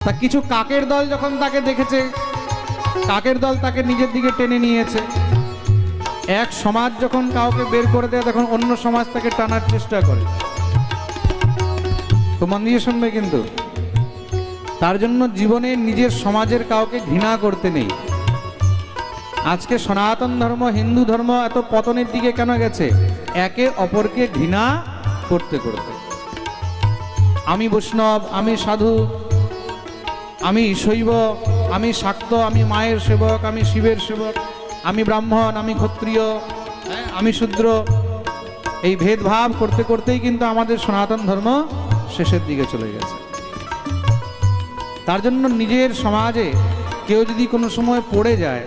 তা কিছু কাকের দল যখন তাকে দেখেছে, কাকের দল তাকে নিজের দিকে টেনে নিয়েছে। এক সমাজ যখন কাউকে বের করে দেয় তখন অন্য সমাজ তাকে টানার চেষ্টা করে। তো মন দিয়ে শুনবে কিন্তু, তার জন্য জীবনে নিজের সমাজের কাউকে ঘৃণা করতে নেই। আজকে সনাতন ধর্ম, হিন্দু ধর্ম এত পতনের দিকে কেন গেছে? একে অপরকে ঘৃণা করতে করতে। আমি বৈষ্ণব, আমি সাধু, আমি শৈব, আমি শাক্ত, আমি মায়ের সেবক, আমি শিবের সেবক, আমি ব্রাহ্মণ, আমি ক্ষত্রিয়, আমি শূদ্র, এই ভেদভাব করতে করতেই কিন্তু আমাদের সনাতন ধর্ম শেষের দিকে চলে গেছে। তার জন্য নিজের সমাজে কেউ যদি কোনো সময় পড়ে যায়,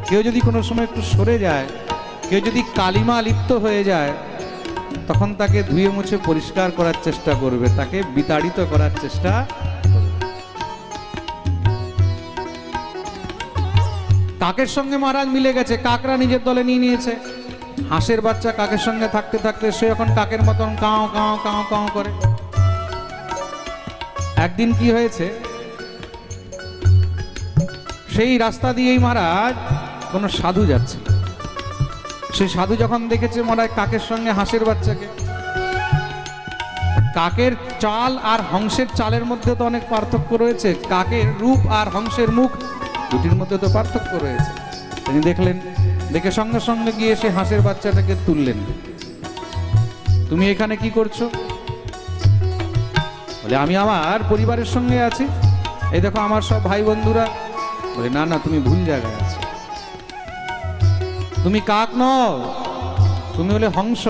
কেউ যদি কোনো সময় একটু সরে যায়, কেউ যদি কালিমা লিপ্ত হয়ে যায়, তখন তাকে ধুয়ে মুছে পরিষ্কার করার চেষ্টা করবে, তাকে বিতাড়িত করার চেষ্টা করবে। কাকের সঙ্গে মহারাজ মিলে গেছে, কাকরা নিজের দলে নিয়ে নিয়েছে। হাঁসের বাচ্চা কাকের সঙ্গে থাকতে থাকতে সে এখন কাকের মতন কাও কাও কাও কাও করে। একদিন কি হয়েছে, সেই রাস্তা দিয়েই মহারাজ কোনো সাধু যাচ্ছে। সেই সাধু যখন দেখেছে মহারাজ কাকের সঙ্গে হাঁসের বাচ্চাকে, কাকের চাল আর হংসের চালের মধ্যে তো অনেক পার্থক্য রয়েছে, কাকের রূপ আর হংসের মুখ দুটির মধ্যে তো পার্থক্য রয়েছে। তিনি দেখলেন, দেখে সঙ্গে সঙ্গে গিয়ে সে হাঁসের বাচ্চাটাকে তুললেন। তুমি এখানে কি করছো? বলে আমি আমার পরিবারের সঙ্গে আছি, এই দেখো আমার সব ভাই বন্ধুরা। বলে না না, তুমি ভুল জায়গায় আছো, তুমি কাক নও, তুমি হলে হংস।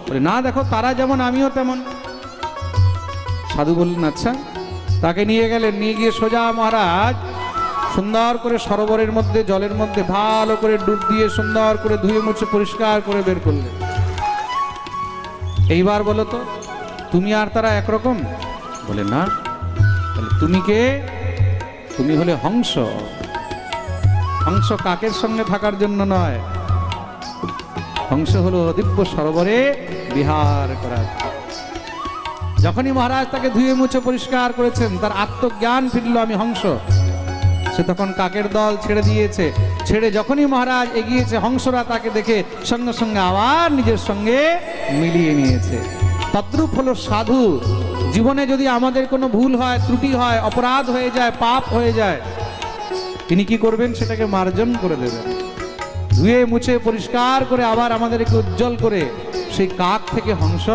বলে না, দেখো তারা যেমন আমিও তেমন। সাধু বললেন আচ্ছা। তাকে নিয়ে গেলেন, নিয়ে গিয়ে সোজা মহারাজ সুন্দর করে সরোবরের মধ্যে, জলের মধ্যে ভালো করে ডুব দিয়ে সুন্দর করে ধুয়ে মুছে পরিষ্কার করে বের করলেন। এইবার বলো তো, তুমি আর তারা একরকম? বলে না। বলে তুমি কে? তুমি হলে হংস। হংস কাকের সঙ্গে থাকার জন্য নয়, হংস হলো দিব্য সরোবরে বিহার করার। যখনই মহারাজ তাকে ধুয়ে মুছে পরিষ্কার করেছেন, তার আত্মজ্ঞান ফিরল, আমি হংস। সে তখন কাকের দল ছেড়ে দিয়েছে। ছেড়ে যখনই মহারাজ এগিয়েছে, হংসরা তাকে দেখে সঙ্গে সঙ্গে আবার নিজের সঙ্গে মিলিয়ে নিয়েছে। তদ্রূপ হলো সাধু। জীবনে যদি আমাদের কোনো ভুল হয়, ত্রুটি হয়, অপরাধ হয়ে যায়, পাপ হয়ে যায়, তিনি কি করবেন? সেটাকে মার্জন করে দেবেন, ধুয়ে মুছে পরিষ্কার করে আবার আমাদেরকে উজ্জ্বল করে সেই কাক থেকে হংস।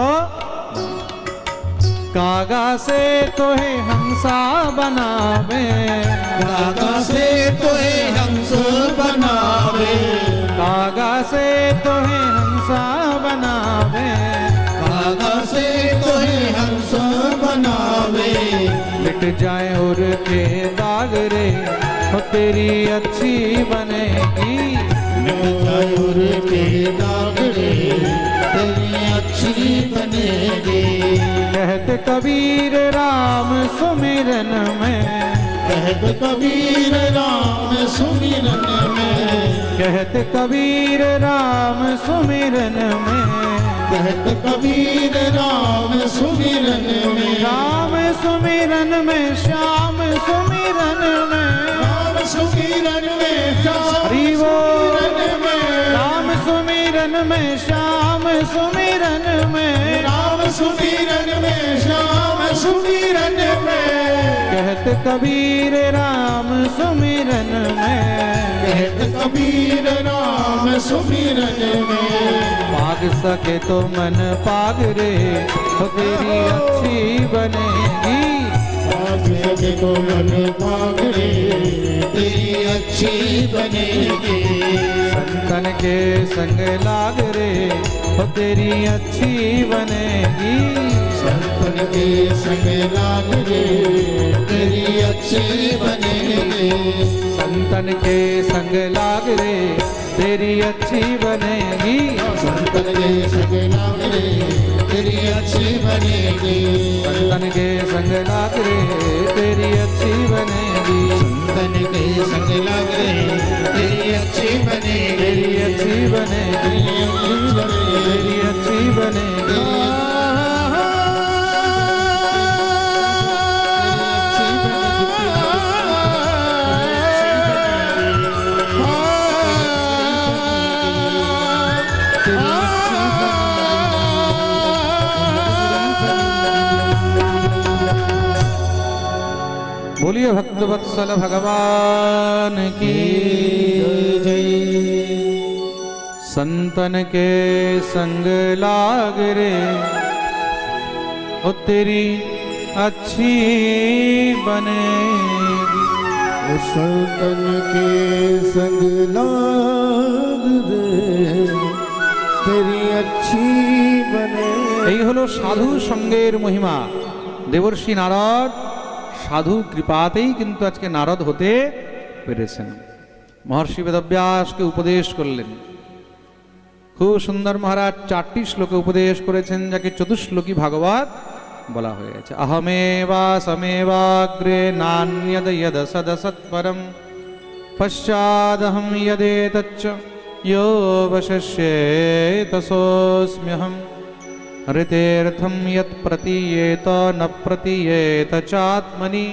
कागा से तो है हंसा बनावे, कागा से तो है हंस बनावे, कागा से तो है हंसा बनावे, कागा से तो है हंस बनावे। मिट जाए और के दाग रे, हो तेरी अच्छी बनेगी, मिट जाए और के दाग रे, तेरी अच्छी बनेगी। कहते कबीर राम सुमिरन में, कहते कबीर राम सुमिरन में, कहते कबीर राम सुमिरन में, कहते कबीर राम सुमिरन में, राम सुमिरन में, श्याम सुमिरन में, राम सुमिरन में, हरि बोल। सुमिरन में, राम सुमिरन में, श्याम सुमिरन में, राम सुमिरन में, श्याम सुमिरन में, कहते कबीर राम सुमिरन में, कहते कबीर राम सुमिरन में। पाग सके तो मन पाग रे, तो तेरी अच्छी बनेगी, पाग सके तो मन पाग रे, तेरी अच्छी बनेगी। संतन के संग लाग रे, तो तेरी अच्छी बनेगी, संतन के संग लाग रे, तेरी अच्छी बनेगी। संतन के संग लाग रे, तेरी अच्छी बनेगी, संतन के संग लाग रे, तेरी अच्छी बनेगी। संतन के संग लाग रे, तेरी अच्छी बनेगी, संतन के संग लाग रे, तेरी अच्छी बनेगी, तेरी अच्छी बनेगी, तेरी अच्छी बनेगी। तेरी अच्छी बनेगी। बोलिए भक्तवत्सल भगवान की जय संतन के संग लाग रे ओ तेरी अच्छी बनेगी। संतन के संग लाग रे तेरी अच्छी बने। এই হলো সাধু সঙ্গের মহিমা। দেবর্ষি নারদ সাধু কৃপাতেই কিন্তু আজকে নারদ হতে পেরেছেন। মহর্ষি বেদব্যাসকে উপদেশ করলেন। খুব সুন্দর মহারাজ 4টি শ্লোকে উপদেশ করেছেন, যাকে চতুশ্লোকী ভাগবত বলা হয়েছে। অহমেবা সমেবাগ্রে নান্যদ যদ সদসৎপরম পশ্চাদহম যদেতচ্চ यो वशस्येत सोऽस्म्यहम् ऋतेऽर्थं यत् प्रतीयेत न प्रतीयेत चात्मनि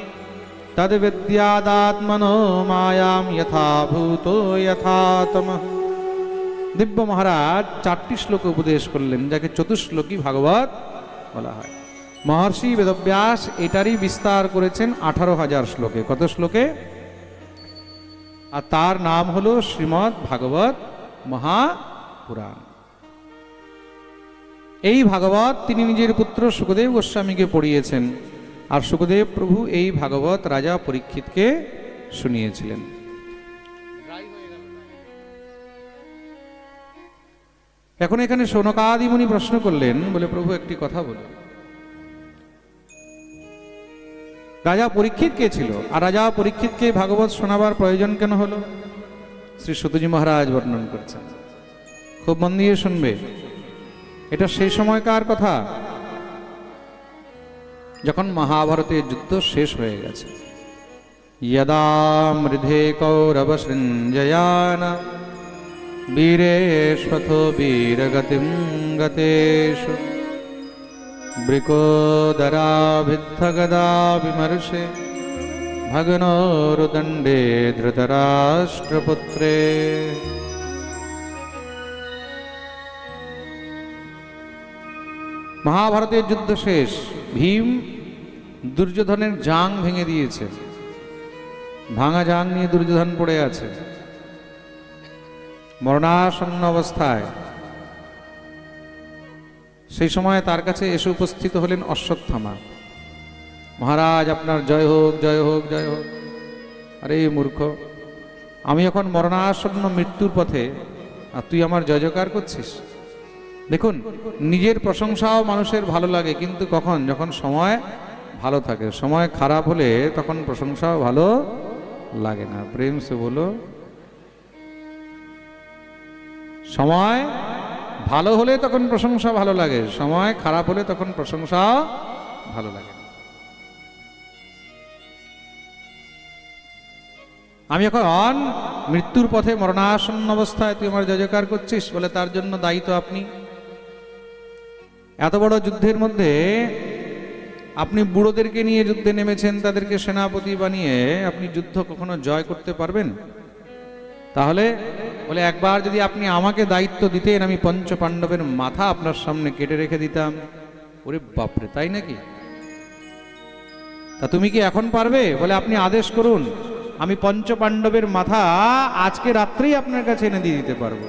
तद्विद्यादात्मनो मायां यथा भूतो यथा तमः। দিব্য মহারাজ 4টি শ্লোক উপদেশ করলেন, যাকে চতুশ্লোকী ভাগবত বলা হয়। মহর্ষি বেদব্যাস এটারই বিস্তার করেছেন 18,000 শ্লোকে। কত শ্লোকে? আর তার নাম হলো শ্রীমদ্ ভাগবত মহাপুরাণ। এই ভাগবত তিনি নিজের পুত্র শুকদেব গোস্বামীকে পড়িয়েছেন, আর শুকদেব প্রভু এই ভাগবত রাজা পরীক্ষিতকে শুনিয়েছিলেন। এখন এখানে শৌনকাদি মুনি প্রশ্ন করলেন, বলে প্রভু একটি কথা বলুন, রাজা পরীক্ষিত কে ছিল, আর রাজা পরীক্ষিতকে ভাগবত শোনাবার প্রয়োজন কেন হলো? শ্রী সুতজি মহারাজ বর্ণন করছেন, খুব মন দিয়ে শুনবে। এটা সেই সময়কার কথা যখন মহাভারতের যুদ্ধ শেষ হয়ে গেছে। यदा मृधे कौरव सृञ्जयान वीरेष्वथो वीरगतिं गतेषु वृकोदराभिद्धगदा विमर्शे भगनोरुदण्डे धृतराष्ट्रपुत्रे। মহাভারতের যুদ্ধ শেষ। ভীম দুর্যোধনের জাং ভেঙে দিয়েছে। ভাঙা জাং নিয়ে দুর্যোধন পড়ে আছে মরণাসন্ন অবস্থায়। সেই সময় তার কাছে এসে উপস্থিত হলেন অশ্বত্থামা। মহারাজ, আপনার জয় হোক, জয় হোক, জয় হোক। আরে মূর্খ, আমি এখন মরণাসন্ন মৃত্যুর পথে, আর তুই আমার জয় জয়কার করছিস? দেখুন, নিজের প্রশংসাও মানুষের ভালো লাগে, কিন্তু কখন? যখন সময় ভালো থাকে। সময় খারাপ হলে তখন প্রশংসাও ভালো লাগে না। প্রেম সে বলো। সময় ভালো হলে তখন প্রশংসা ভালো লাগে, সময় খারাপ হলে তখন প্রশংসা ভালো লাগে। আমি এখন মৃত্যুর পথে মরণাসন্ন অবস্থায়, তুই আমার জয় জয়কার করছিস, বলে তার জন্য দায়ী তো আপনি। এত বড় যুদ্ধের মধ্যে আপনি বুড়োদেরকে নিয়ে যুদ্ধে নেমেছেন, তাদেরকে সেনাপতি বানিয়ে আপনি যুদ্ধ কখনো জয় করতে পারবেন? তাহলে বলে, একবার যদি আপনি আমাকে দায়িত্ব দিতেন, আমি পঞ্চ পাণ্ডবের মাথা আপনার সামনে কেটে রেখে দিতাম। ওরে বাপরে, তাই নাকি? তা তুমি কি এখন পারবে? বলে, আপনি আদেশ করুন, আমি পঞ্চ পাণ্ডবের মাথা আজকে রাত্রেই আপনার কাছে এনে দিয়ে দিতে পারবো।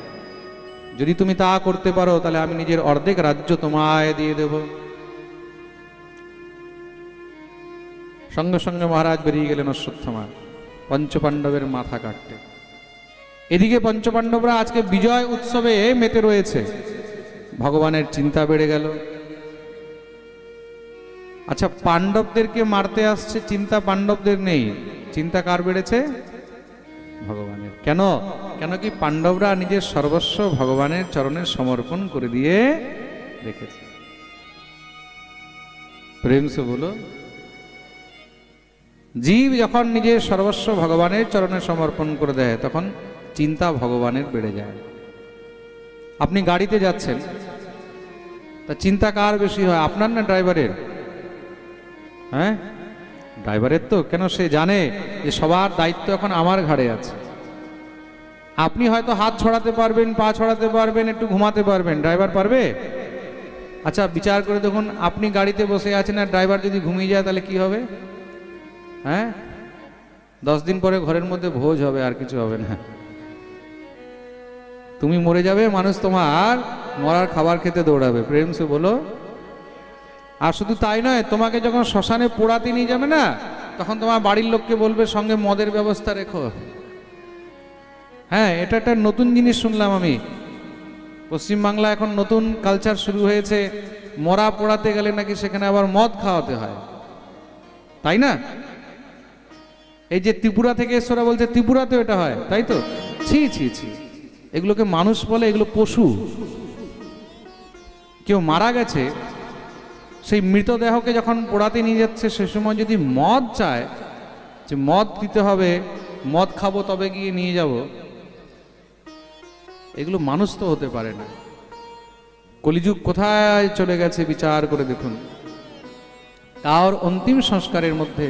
যদি তুমি তা করতে পারো, তাহলে আমি নিজের অর্ধেক রাজ্য তোমায় দিয়ে দেব। সঙ্গে সঙ্গে মহারাজ বেরিয়ে গেলেন অশ্বত্থামা পঞ্চপাণ্ডবের মাথা কাটতে। এদিকে পঞ্চপাণ্ডবরা আজকে বিজয় উৎসবে মেতে রয়েছে। ভগবানের চিন্তা বেড়ে গেল। আচ্ছা, পাণ্ডবদেরকে মারতে আসছে, চিন্তা পাণ্ডবদের নেই, চিন্তা কার বেড়েছে? ভগবানের। কেন? কেন কি পাণ্ডবরা নিজের সর্বস্ব ভগবানের চরণে সমর্পণ করে দিয়ে রেখেছে। প্রেম সে বলো। জীব যখন নিজের সর্বস্ব ভগবানের চরণে সমর্পণ করে দেয়, তখন চিন্তা ভগবানের বেড়ে যায়। আপনি গাড়িতে যাচ্ছেন, তা চিন্তা কার বেশি হয়, আপনার না ড্রাইভারের? হ্যাঁ, ড্রাইভারের তো। কেন? সে জানে যে সবার দায়িত্ব এখন আমার ঘাড়ে আছে। আপনি হয়তো হাত ছড়াতে পারবেন, পা ছড়াতে পারবেন, একটু ঘুমাতে পারবেন, ড্রাইভার পারবে? আচ্ছা, বিচার করে দেখুন, আপনি গাড়িতে বসে আছেন আর ড্রাইভার যদি ঘুমিয়ে যায়, তাহলে কি হবে? হ্যাঁ, 10 দিন পরে ঘরের মধ্যে ভোজ হবে, আর কিছু হবে না। তুমি মরে যাবে, মানুষ তোমার মরার খাবার খেতে দৌড়াবে। প্রেম সে বলো। আর শুধু তাই নয়, তোমাকে যখন শ্মশানে পোড়াতে নিয়ে যাবে না, তখন তোমার বাড়ির লোককে বলবে সঙ্গে মদের ব্যবস্থা রেখো। হ্যাঁ, এটা একটা নতুন জিনিস শুনলাম আমি। পশ্চিমবাংলা এখন নতুন কালচার শুরু হয়েছে, মরা পোড়াতে গেলে নাকি সেখানে আবার মদ খাওয়াতে হয়, তাই না? এই যে ত্রিপুরা থেকে এসরা বলছে ত্রিপুরাতেও এটা হয়, তাই তো? ছি ছি ছি, এগুলোকে মানুষ বলে? এগুলো পশু। কেউ মারা গেছে, সেই মৃতদেহকে যখন পোড়াতে নিয়ে যাচ্ছে, সে সময় যদি মদ চায় যে মদ দিতে হবে, মদ খাবো তবে গিয়ে নিয়ে যাব, এগুলো মানুষ তো হতে পারে না। কলিযুগ কোথায় চলে গেছে বিচার করে দেখুন। তার অন্তিম সংস্কারের মধ্যে,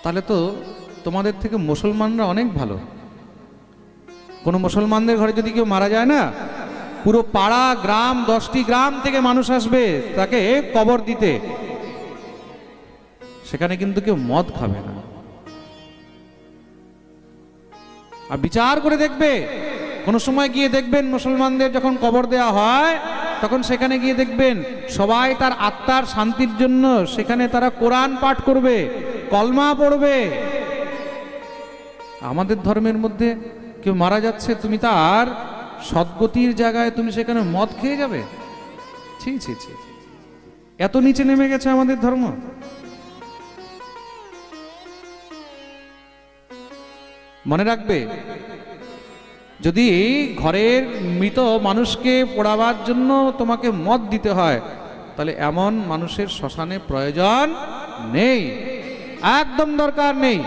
তাহলে তো তোমাদের থেকে মুসলমানরা অনেক ভালো। কোন মুসলমানদের ঘরে যদি কেউ মারা যায় না, পুরো পাড়া গ্রাম 10টি গ্রাম থেকে মানুষ আসবে তাকে কবর দিতে। সেখানে কিন্তু কেউ মদ খাবে না। আর বিচার করে দেখবে, কোন সময় গিয়ে দেখবেন মুসলমানদের যখন কবর দেয়া হয়, তখন সেখানে গিয়ে দেখবেন সবাই তার আত্মার শান্তির জন্য সেখানে তারা কোরআন পাঠ করবে, কলমা পড়বে। আমাদের ধর্মের মধ্যে কেউ মারা যাচ্ছে, তুমি তার সদ্গতির জায়গায় তুমি সেখানে মদ খেয়ে যাবে? ছি ছি ছি, এত নিচে নেমে গেছে আমাদের ধর্ম। মনে রাখবে, যদি ঘরের মৃত মানুষকে পোড়াবার জন্য তোমাকে মদ দিতে হয়, তাহলে এমন মানুষের শ্মশানে প্রয়োজন নেই, একদম দরকার নেই।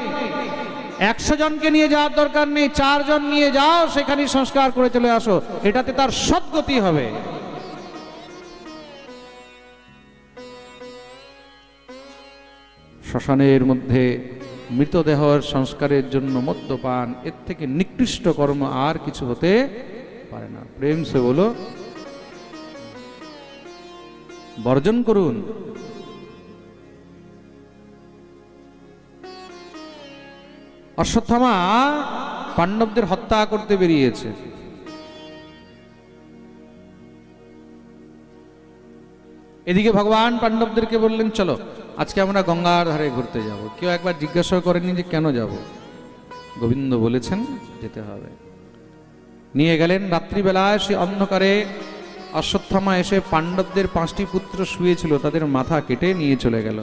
100 জনকে নিয়ে যাওয়ার দরকার নেই, 4 জন নিয়ে যাও, সেখানে সংস্কার করে চলে আসো, এটাতে তার সদ্গতি হবে। শ্মশানের মধ্যে মৃতদেহ সংস্কারের জন্য মদ্যপান, এর থেকে নিকৃষ্ট কর্ম আর কিছু হতে পারে না। প্রেম সে বলো, বর্জন করুন। অশ্বত্থামা পাণ্ডবদের হত্যা করতে বেরিয়েছে। এদিকে ভগবান পাণ্ডবদেরকে বললেন, চলো আজকে আমরা গঙ্গার ধারে ঘুরতে যাব। কেউ একবার জিজ্ঞাসা করেনি যে কেন যাব, গোবিন্দ বলেছেন যেতে হবে। নিয়ে গেলেন। রাত্রিবেলায় সে অন্ধকারে অশ্বত্থামা এসে পাণ্ডবদের 5টি পুত্র শুয়েছিল, তাদের মাথা কেটে নিয়ে চলে গেল।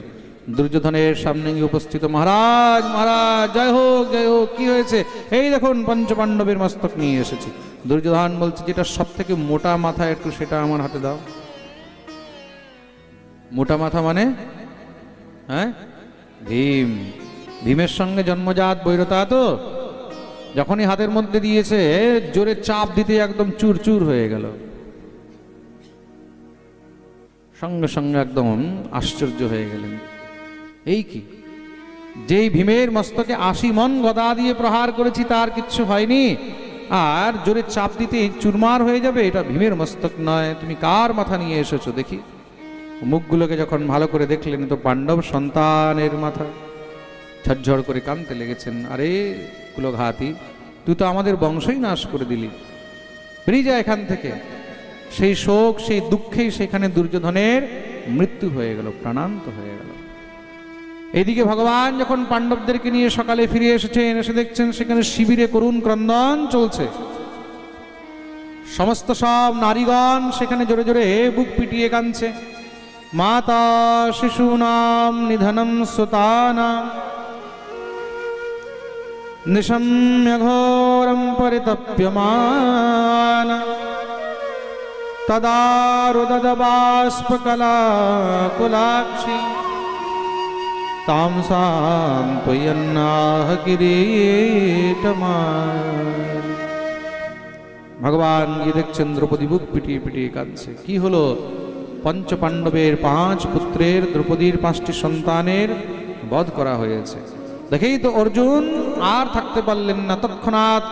দুর্যোধনের সামনে গিয়ে উপস্থিত, মহারাজ মহারাজ, জয় হোক জয় হোক। কি হয়েছে? এই দেখুন পঞ্চপাণ্ডবের মস্তক নিয়ে এসেছি। দুর্যোধন বলছে, যেটা সব থেকে মোটা মাথা একটু সেটা আমার হাতে দাও। মোটা মাথা মানে? হ্যাঁ, ভীম। ভীমের সঙ্গে জন্মজাত বৈরতা তো, যখনই হাতের মধ্যে দিয়েছে জোরে চাপ দিতে একদম চুরচুর হয়ে গেল। সঙ্গে সঙ্গে একদম আশ্চর্য হয়ে গেলেন, এই কি? যেই ভীমের মস্তকে 80 মণ গদা দিয়ে প্রহার করেছি তার কিচ্ছু হয়নি, আর জোরে চাপ দিতে চুরমার হয়ে যাবে? এটা ভীমের মস্তক নয়, তুমি কার মাথা নিয়ে এসেছো দেখি। মুখগুলোকে যখন ভালো করে দেখলেন তো পাণ্ডব সন্তানের মাথা। ঝরঝর করে কাঁদতে লেগেছেন, আরে কুলঘাতী, তুই তো আমাদের বংশই নাশ করে দিলি, বেরিয়ে যা এখান থেকে। সেই শোক, সেই দুঃখেই সেখানে দুর্যোধনের মৃত্যু হয়ে গেল, প্রাণান্ত হয়ে গেল। এইদিকে ভগবান যখন পাণ্ডবদেরকে নিয়ে সকালে ফিরে এসেছেন, এসে দেখছেন সেখানে শিবিরে করুণ ক্রন্দন চলছে। সমস্ত সব নারীগণ সেখানে জোরে জোরে বুক পিটিয়ে কাঁদছে। মাতা শিশুনাম নিধনম সুতানাম নিশম্য ঘোরম পরিতপ্যমান তদা রুদদবাষ্পকলা কুলাক্ষী তাম সান্ত্বয়ন্নাহ কিরীটমান। ভগবান গিয়ে দেখছেন দ্রৌপদী বুক পিটিয়ে পিটিয়ে কাঁদছে। কি হলো? পঞ্চপাণ্ডবের 5 পুত্রের, দ্রৌপদীর 5টি সন্তানের বধ করা হয়েছে। দেখেই তো অর্জুন আর থাকতে পারলেন না, তৎক্ষণাৎ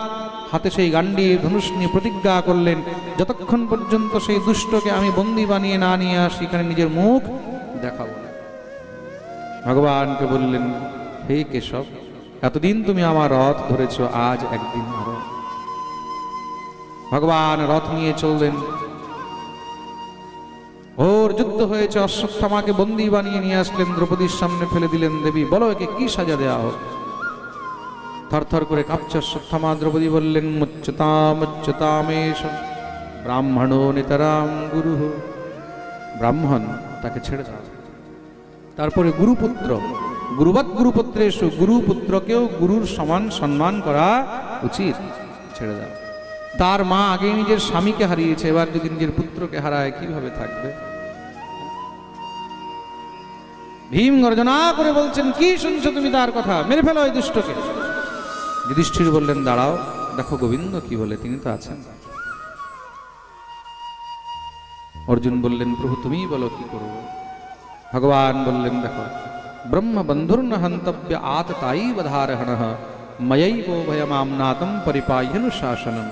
হাতে সেই গান্ডীব ধনুষ নিয়ে প্রতিজ্ঞা করলেন, যতক্ষণ পর্যন্ত সেই দুষ্টকে আমি বন্দী বানিয়ে না নিয়ে আসি, এখানে নিজের মুখ দেখাবো না। ভগবানকে বললেন, হে কেশব, এতদিন তুমি আমার রথ ধরেছ, আজ একদিন আরো। ভগবান রথ নিয়ে চললেন। ওর যুদ্ধ হয়েছে, অশ্বত্থামাকে বন্দী বানিয়ে নিয়ে আসলেন, দ্রৌপদীর সামনে ফেলে দিলেন। দেবী, বলো একে কি সাজা দেওয়া হোক? থরথর করে কাঁপছে অশ্বত্থামা। দ্রৌপদী বললেন, মুচ্যতামেশ ব্রাহ্মণো নিতরাম গুরু। ব্রাহ্মণ, তাকে ছেড়ে দাও। তারপরে গুরুপুত্র, গুরুবৎ গুরুপুত্রেষু, গুরুপুত্রকেও গুরুর সমান সম্মান করা উচিত, ছেড়ে দাও। তার মা আগে নিজের স্বামীকে হারিয়েছে, এবার যদি নিজের পুত্রকে হারায় কিভাবে থাকবে? ভীম গর্জনা করে বলছেন, কি শুনছো তুমি তার কথা? মেরে ফেলো এই দুষ্টকে। যুধিষ্ঠির বললেন, দাঁড়াও, দেখো গোবিন্দ কি বলে, তিনি তো আছেন। অর্জুন বললেন, প্রভু তুমিই বলো কি করব? ভগবান বললেন, দেখো, ব্রহ্ম বন্ধুর্ন হন্তব্য আততাই বধারহণঃ ময়ৈবো ভয়মামনাতম পরিপাহ্যনুশাসনম।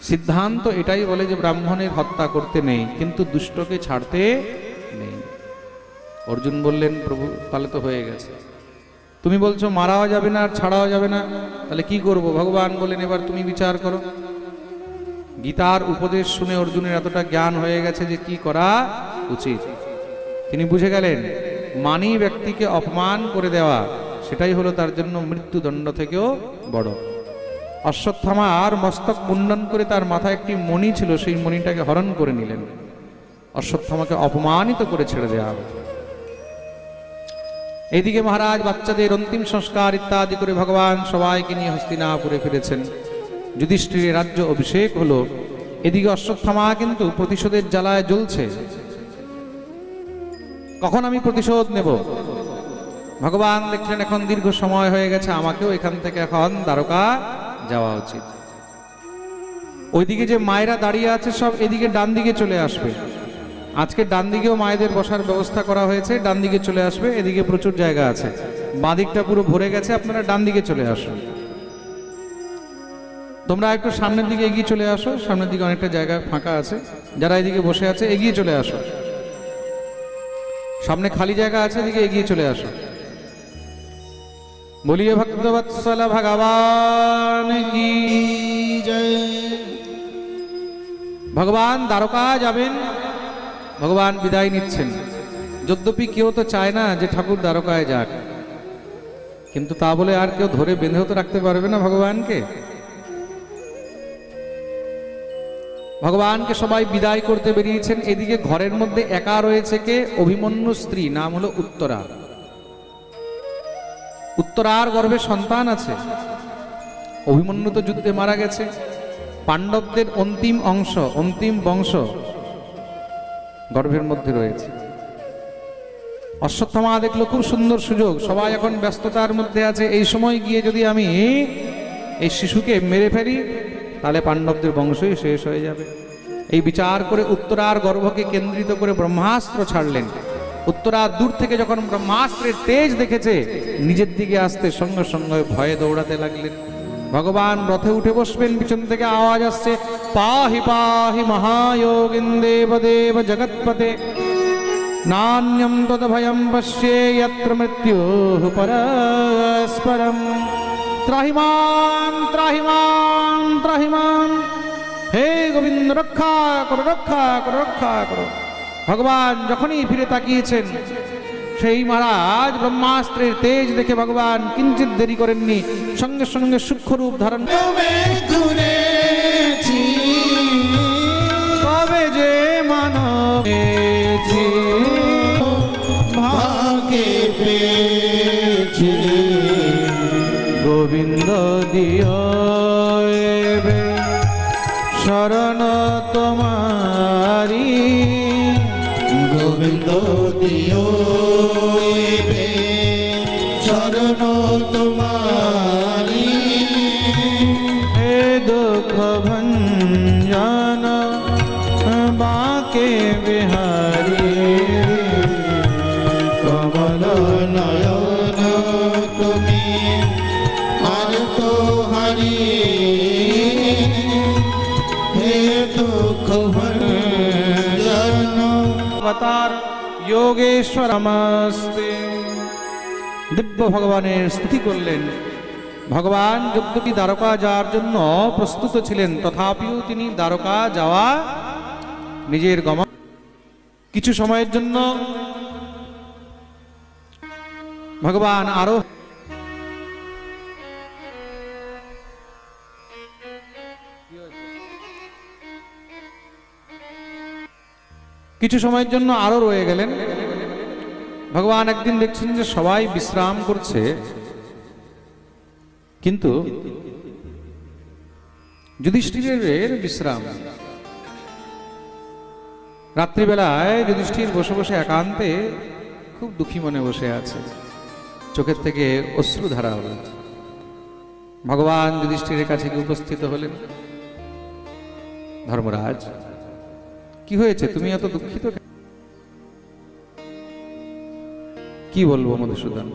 সিদ্ধান্ত এটাই বলে যে ব্রাহ্মণের হত্যা করতে নেই, কিন্তু দুষ্টকে ছাড়তে নেই। অর্জুন বললেন, প্রভু তাহলে তো হয়ে গেছে, তুমি বলছো মারাও যাবে না আর ছাড়াও যাবে না, তাহলে কি করব? ভগবান বলেন, এবার তুমি বিচার করো। গীতার উপদেশ শুনে অর্জুনের এতটা জ্ঞান হয়ে গেছে যে কি করা উচিত। তিনি বুঝে গেলেন, মানি ব্যক্তিকে অপমান করে দেওয়া, সেটাই হলো তার জন্য মৃত্যুদণ্ড থেকেও বড়। অশ্বত্থামার মস্তক মুন্ডন করে তার মাথায় একটি মণি ছিল, সেই মণিটাকে হরণ করে নিলেন। অশ্বত্থামাকে অপমানিত করে ছেড়ে দেওয়া হবে। এদিকে মহারাজ বাচ্চাদের অন্তিম সংস্কার ইত্যাদি করে ভগবান সবাইকে নিয়ে হস্তিনাপুরে ফিরেছেন। যুধিষ্ঠিরের রাজ্য অভিষেক হলো। এদিকে অশ্বত্থামা কিন্তু প্রতিশোধের জ্বালায় জ্বলছে। কখন আমি প্রতিশোধ নেব? ভগবান দেখলেন এখন দীর্ঘ সময় হয়ে গেছে, আমাকেও এখান থেকে এখন দ্বারকা যাওয়া উচিত। ওইদিকে যে মায়েরা দাঁড়িয়ে আছে সব এদিকে ডান দিকে চলে আসবে। আজকে ডান দিকেও মায়েদের বসার ব্যবস্থা করা হয়েছে, ডান দিকে চলে আসবে। এদিকে প্রচুর জায়গা আছে, বাঁ দিকটা পুরো ভরে গেছে, আপনারা ডান দিকে চলে আসুন। তোমরা একটু সামনের দিকে এগিয়ে চলে আসো, সামনের দিকে অনেকটা জায়গা ফাঁকা আছে, যারা এদিকে বসে আছে এগিয়ে চলে আসো। সামনে খালি জায়গা আছে, এদিকে এগিয়ে চলে আসো। বলিয়ে ভক্তবৎসল ভগবান কি জয়। ভগবান দ্বারকা যাবেন, ভগবান বিদায় নিচ্ছেন। যদ্যপি কেউ তো চায় না যে ঠাকুর দ্বারকায় যাক, কিন্তু তা বলে আর কেউ ধরে বেঁধেও তো রাখতে পারবে না ভগবানকে। ভগবানকে সবাই বিদায় করতে বেরিয়েছেন। এদিকে ঘরের মধ্যে একা রয়েছে কে? অভিমন্যু স্ত্রী, নাম হলো উত্তরা। উত্তরার গর্ভে সন্তান আছে। অভিমন্যু তো যুদ্ধে মারা গেছে। পাণ্ডবদের অন্তিম অংশ, অন্তিম বংশ গর্ভের মধ্যে রয়েছে। অশ্বত্থামা দেখলো খুব সুন্দর সুযোগ, সবাই এখন ব্যস্ততার মধ্যে আছে, এই সময় গিয়ে যদি আমি এই শিশুকে মেরে ফেলি তাহলে পাণ্ডবদের বংশই শেষ হয়ে যাবে। এই বিচার করে উত্তরার গর্ভকে কেন্দ্রিত করে ব্রহ্মাস্ত্র ছাড়লেন। উত্তরা দূর থেকে যখন ব্রহ্মাস্ত্রের তেজ দেখেছে, নিজের দিকে আসতে সঙ্গে সঙ্গে ভয়ে দৌড়াতে লাগলেন। ভগবান রথে উঠে বসবেন, পিছন থেকে আওয়াজ আসছে, পাহি পাহি মহায়োগিন দেব দেব জগৎপতে নান্যম তদ ভয়ম পশ্যে যত্র মৃত্যুঃ পরস্পরম। ত্রাহিমাম ত্রাহিমাম ত্রাহিমাম, হে গোবিন্দ রক্ষা করো রক্ষা করো রক্ষা করো। ভগবান যখনই ফিরে তাকিয়েছেন, সেই মহারাজ ব্রহ্মাস্ত্রের তেজ দেখে ভগবান কিঞ্চিত দেরি করেননি, সঙ্গে সঙ্গে সূক্ষ্মরূপ ধারণ। ঘুরেছি তবে যে মানবেছি ভাগে পেয়েছি, গোবিন্দ দিও এবে শরণ তোমারি, গোবিন্দ দিও এবে শরণ তোমারি। হে দুঃখ ভঞ্জন বাঁকে বিহারি, কমল নয়ন তুমি আর তো হারি, হে দুঃখ ভঞ্জন। अवतार যোগেশ্বর নমস্তে। দিব্য ভগবানের স্তুতি করলেন। ভগবান যদ্যপি দ্বারকা যাওয়ার জন্য প্রস্তুত ছিলেন, তথাপিও তিনি দ্বারকা যাওয়া নিজের গমন কিছু সময়ের জন্য ভগবান আরো কিছু সময়ের জন্য আরো রয়ে গেলেন। ভগবান একদিন দেখছেন যে সবাই বিশ্রাম করছে, কিন্তু যুধিষ্ঠিরের বিশ্রাম। রাত্রিবেলায় যুধিষ্ঠির বসে বসে একান্তে খুব দুঃখী মনে বসে আছে, চোখের থেকে অশ্রুধারা হল। ভগবান যুধিষ্ঠিরের কাছে গিয়ে উপস্থিত হলেন। ধর্মরাজ, কি হয়েছে, তুমি এত দুঃখিত? কি বলবো মধুসূদন,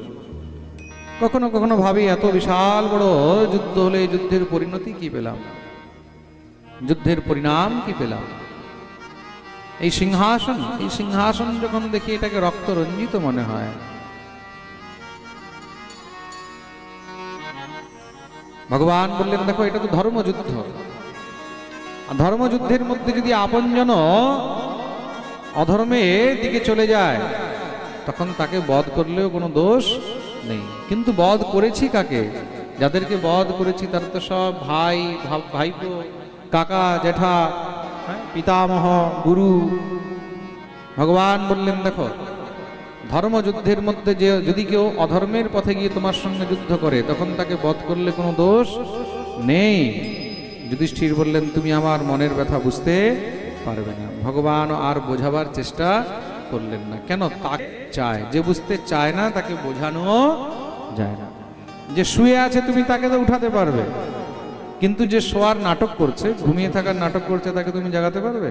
কখনো কখনো ভাবি এত বিশাল বড় যুদ্ধ হলে যুদ্ধের পরিণতি কি পেলাম, যুদ্ধের পরিণাম কি পেলাম? এই সিংহাসন যখন দেখি এটাকে রক্ত রঞ্জিত মনে হয়। ভগবান বললেন, দেখো এটা তো ধর্মযুদ্ধ, ধর্মযুদ্ধের মধ্যে যদি আপনজন অধর্মের দিকে চলে যায় তখন তাকে বধ করলেও কোনো দোষ নেই। কিন্তু বধ করেছি কাকে? যাদেরকে বধ করেছি তারা তো সব ভাই, ভাইপো, কাকা, জ্যাঠা, পিতামহ, গুরু। ভগবান বললেন, দেখো ধর্মযুদ্ধের মধ্যে যে যদি কেউ অধর্মের পথে গিয়ে তোমার সঙ্গে যুদ্ধ করে তখন তাকে বধ করলে কোনো দোষ নেই। যুধিষ্ঠির বললেন, তুমি আমার মনের ব্যথা বুঝতে পারবে না। ভগবান আর বোঝাবার চেষ্টা করলেন না। কেন? তাকে চায়, যে বুঝতে চায় না তাকে বোঝানো যায় না। যে শুয়ে আছে তুমি তাকে তো উঠাতে পারবে, কিন্তু যে শোয়ার নাটক করছে, ঘুমিয়ে থাকার নাটক করছে, তাকে তুমি জাগাতে পারবে?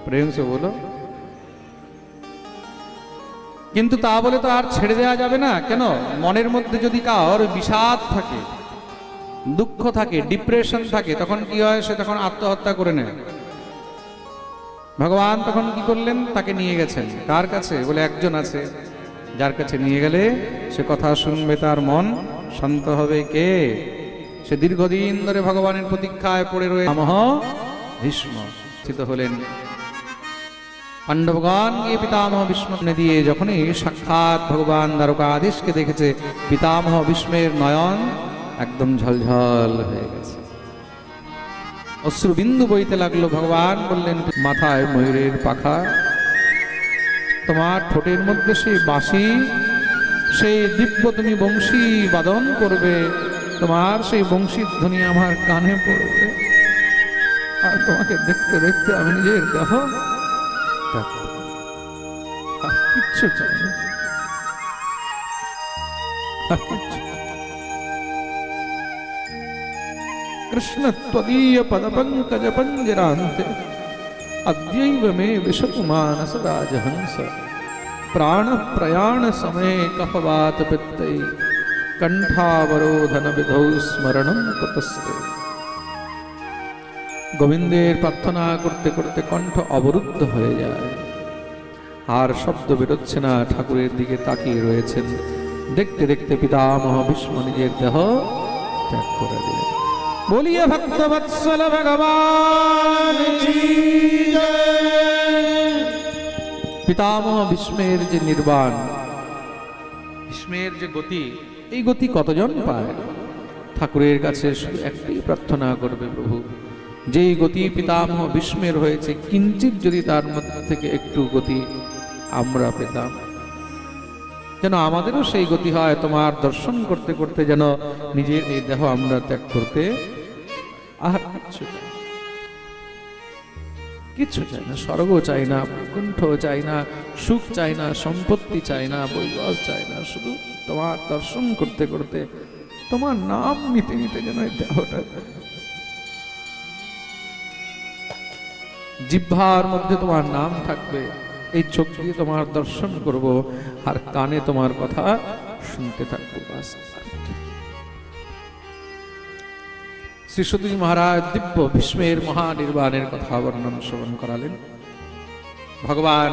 প্রেম সে বলো। কিন্তু তা বলে তো আর ছেড়ে দেওয়া যাবে না। কেন? মনের মধ্যে যদি কার বিষাদ থাকে, দুঃখ থাকে, ডিপ্রেশন থাকে, তখন কি হয়? সে তখন আত্মহত্যা করে নেয়। ভগবান তখন কি করলেন? তাকে নিয়ে গেছেন। কার কাছে? বলে একজন আছে, যার কাছে নিয়ে গেলে সে কথা শুনবে, তার মন শান্ত হবে। কে? সে দীর্ঘদিন ধরে ভগবানের প্রতীক্ষায় পড়ে রয়ে আমহ ভীষ্ম স্থিত হলেন। পাণ্ডবগণ গিয়ে পিতামহ ভীষ্ম দিয়ে যখনই সাক্ষাৎ ভগবান দ্বারকাধীশকে দেখেছে, পিতামহ ভীষ্মের নয়ন একদম ঝলঝল হয়ে গেছে, অশ্রুবিন্দু বইতে লাগলো। ভগবান বললেন, মাথায় ময়ূরের পাখা, তোমার ঠোঁটের মধ্যে সেই বাঁশি, সেই দিব্য তুমি বংশী বাদন করবে, তোমার সেই বংশীর ধ্বনি আমার কানে পড়বে, আর তোমাকে দেখতে দেখতে আমি নিজের দেহ আর কিচ্ছু চাই না, আর কিচ্ছু। কৃষ্ণ ত্বদীয় পদপঙ্কজ পঞ্জরান্তে अद्यैव मे विशतु मानस राजहंस प्राण प्रयाण समय कफवात पित्तै कंठावरोधन विधौ स्मरणं कुतस्ते। গোবিন্দের প্রার্থনা করতে করতে কণ্ঠ অবরুদ্ধ হয়ে যায়, আর শব্দ বেরোচ্ছে না। ঠাকুরের দিকে তাকিয়ে রয়েছেন। দেখতে দেখতে পিতামহ ভীষ্ম নিজের দেহ ত্যাগ করে দিলেন। बोलिए भक्त वत्सल भगवान की जय। পিতামহ ভীষ্মের যে নির্বাণ, ভীষ্মের যে গতি, এই গতি কতজন পায়? ঠাকুরের কাছে শুধু একটাই প্রার্থনা করবে, প্রভু যেই গতি পিতামহ ভীষ্মের হয়েছে, কিঞ্চিত যদি তার মধ্যে থেকে একটু গতি আমরা পেতাম, যেন আমাদেরও সেই গতি হয়। তোমার দর্শন করতে করতে যেন নিজের এই দেহ আমরা ত্যাগ করতে আর কিচ্ছু চাই না। স্বর্গ চাই না, বৈকুণ্ঠ চাই না, সুখ চাই না, সম্পত্তি চাই না, বৈভব চাই না। শুধু তোমার দর্শন করতে করতে, তোমার নাম নিতে নিতে যেন এই দেহটা, জিহ্বার মধ্যে তোমার নাম থাকবে, এই চোখ দিয়ে তোমার দর্শন করব, আর কানে তোমার কথা শুনতে থাকবো। বাস। শ্রী সূতজি মহারাজ দিব্য ভীষ্মের মহানির্বাণের কথা বর্ণন শ্রবণ করালেন। ভগবান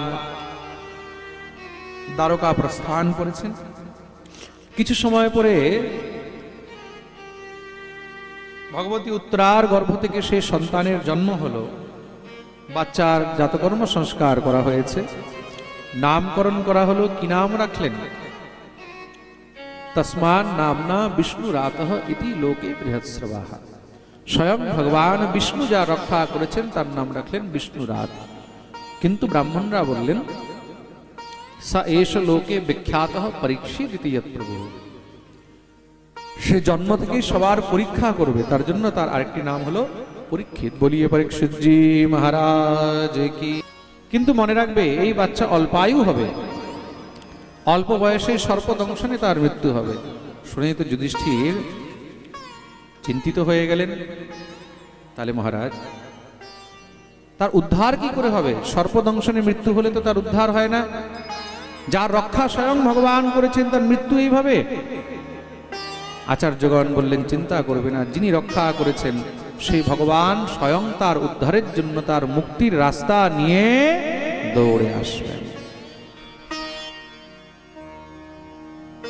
দ্বারকা প্রস্থান করেছেন। কিছু সময় পরে ভগবতী উত্তরার গর্ভ থেকে সে সন্তানের জন্ম হলো। বাচ্চার জাতকর্ম সংস্কার করা হয়েছে, নামকরণ করা হলো। কি নাম রাখলেন? তস্মান নামনা বিষ্ণু রাতঃ ইতি লোকে বৃহৎস্রবাহ। স্বয়ং ভগবান বিষ্ণু যা রক্ষা করেছেন তার নাম রাখলেন বিষ্ণু রাত। কিন্তু ব্রাহ্মণরা বললেন স এষ লোকে বিখ্যাত পরীক্ষিত ইতি যৎ প্রভু। সে জন্ম থেকে সবার পরীক্ষা করবে, তার জন্য তার আরেকটি নাম হলো পরীক্ষিত। বলিয়ে পরীক্ষিতজি মহারাজ কি। কিন্তু মনে রাখবে এই বাচ্চা অল্পায়ু হবে, অল্প বয়সে সর্পদংশনে তার মৃত্যু হবে। শুনেই তো যুধিষ্ঠির চিন্তিত হয়ে গেলেন। তাহলে মহারাজ তার উদ্ধার কি করে হবে? সর্পদংশনে মৃত্যু হলে তো তার উদ্ধার হয় না। যার রক্ষা স্বয়ং ভগবান করেছেন তার মৃত্যু এইভাবে? আচার্যগণ বললেন চিন্তা করবে না, যিনি রক্ষা করেছেন সেই ভগবান স্বয়ং তার উদ্ধারের জন্য তার মুক্তির রাস্তা নিয়ে দৌড়ে আসবেন।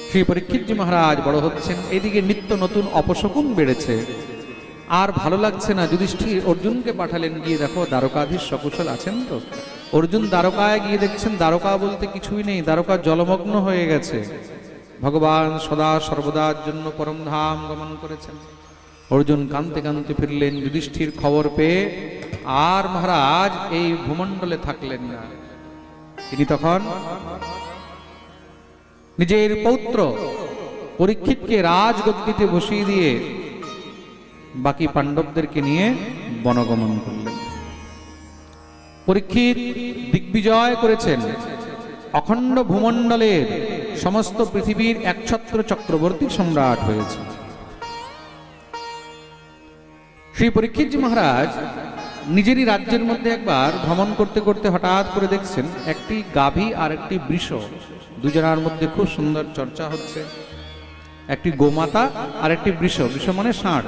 শ্রী পরীক্ষিতজি মহারাজ বড় হচ্ছেন, এদিকে নিত্য নতুন অপশকুন বেড়েছে। আর ভালো লাগছে না। যুধিষ্ঠির অর্জুনকে পাঠালেন, গিয়ে দেখো দ্বারকাধীশ সকুশল আছেন তো। অর্জুন দ্বারকায় গিয়ে দেখছেন দ্বারকা বলতে কিছুই নেই, দ্বারকা জলমগ্ন হয়ে গেছে। ভগবান সদা সর্বদার জন্য পরমধাম গমন করেছেন। অর্জুন কাঁদতে কাঁদতে ফিরলেন যুধিষ্ঠির খবর পেয়ে। আর মহারাজ এই ভূমণ্ডলে থাকলেন না। তিনি তখন নিজের পৌত্র পরীক্ষিতকে রাজগদ্দিতে বসিয়ে দিয়ে বাকি পাণ্ডবদেরকে নিয়ে বনগমন করলেন। পরীক্ষিত দিগ্বিজয় করেছেন। অখণ্ড ভূমণ্ডলের সমস্ত পৃথিবীর একছত্র চক্রবর্তী সম্রাট হয়েছে। শ্রী পরীক্ষিতজি মহারাজ নিজেরই রাজ্যের মধ্যে একবার ভ্রমণ করতে করতে হঠাৎ করে দেখছেন একটি গাভী আর একটি বৃষ দুজনার মধ্যে খুব সুন্দর চর্চা হচ্ছে। একটি গোমাতা আর একটি বৃষ, বৃষ মানে ষাঁড়,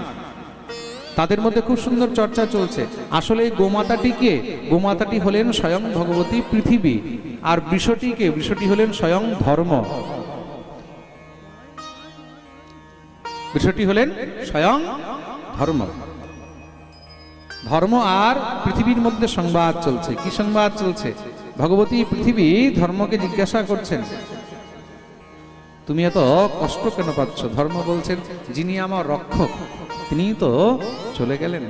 তাদের মধ্যে খুব সুন্দর চর্চা চলছে। আসলে এই গোমাতাটি কে? গোমাতাটি হলেন স্বয়ং ভগবতী পৃথিবী। আর বৃষটি কে? বৃষটি হলেন স্বয়ং ধর্ম। বৃষটি হলেন স্বয়ং ধর্ম। ধর্ম আর পৃথিবীর মধ্যে সংবাদ চলছে। কি সংবাদ চলছে? ভগবতী পৃথিবী ধর্মকে জিজ্ঞাসা করছেন তুমি এত কষ্ট কেন পাচ্ছ? ধর্ম বলছেন যিনি আমার রক্ষক তিনি তো চলে গেলেন।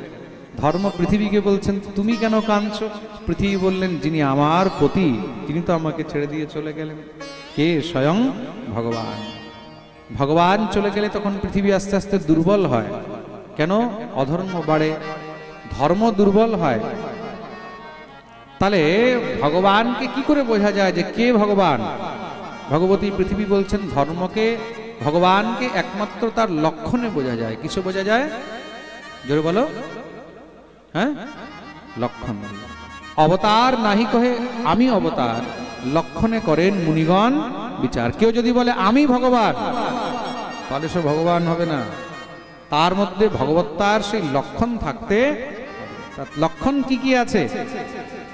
ধর্ম পৃথিবীকে বলছেন তুমি কেন কাঁদছো? পৃথিবী বললেন যিনি আমার পতি তিনি তো আমাকে ছেড়ে দিয়ে চলে গেলেন। কে? স্বয়ং ভগবান। ভগবান চলে গেলে তখন পৃথিবী আস্তে আস্তে দুর্বল হয়। কেন? অধর্ম বাড়ে, ধর্ম দুর্বল হয়। তাহলে ভগবানকে কি করে বোঝা যায় যে কে ভগবান? ভগবতী পৃথিবী বলছেন ধর্মকে ভগবানকে একমাত্র তার লক্ষণে বোঝা যায়। কিছু বোঝা যায়? জোরে বলো। হ্যাঁ, লক্ষণ। অবতার নাহি কহে আমি অবতার, লক্ষণে করেন মুনিগণ বিচার। কেউ যদি বলে আমি ভগবান তাহলে সে ভগবান হবে না। তার মধ্যে ভগবত্তার সেই লক্ষণ থাকতে। তার লক্ষণ কি কি আছে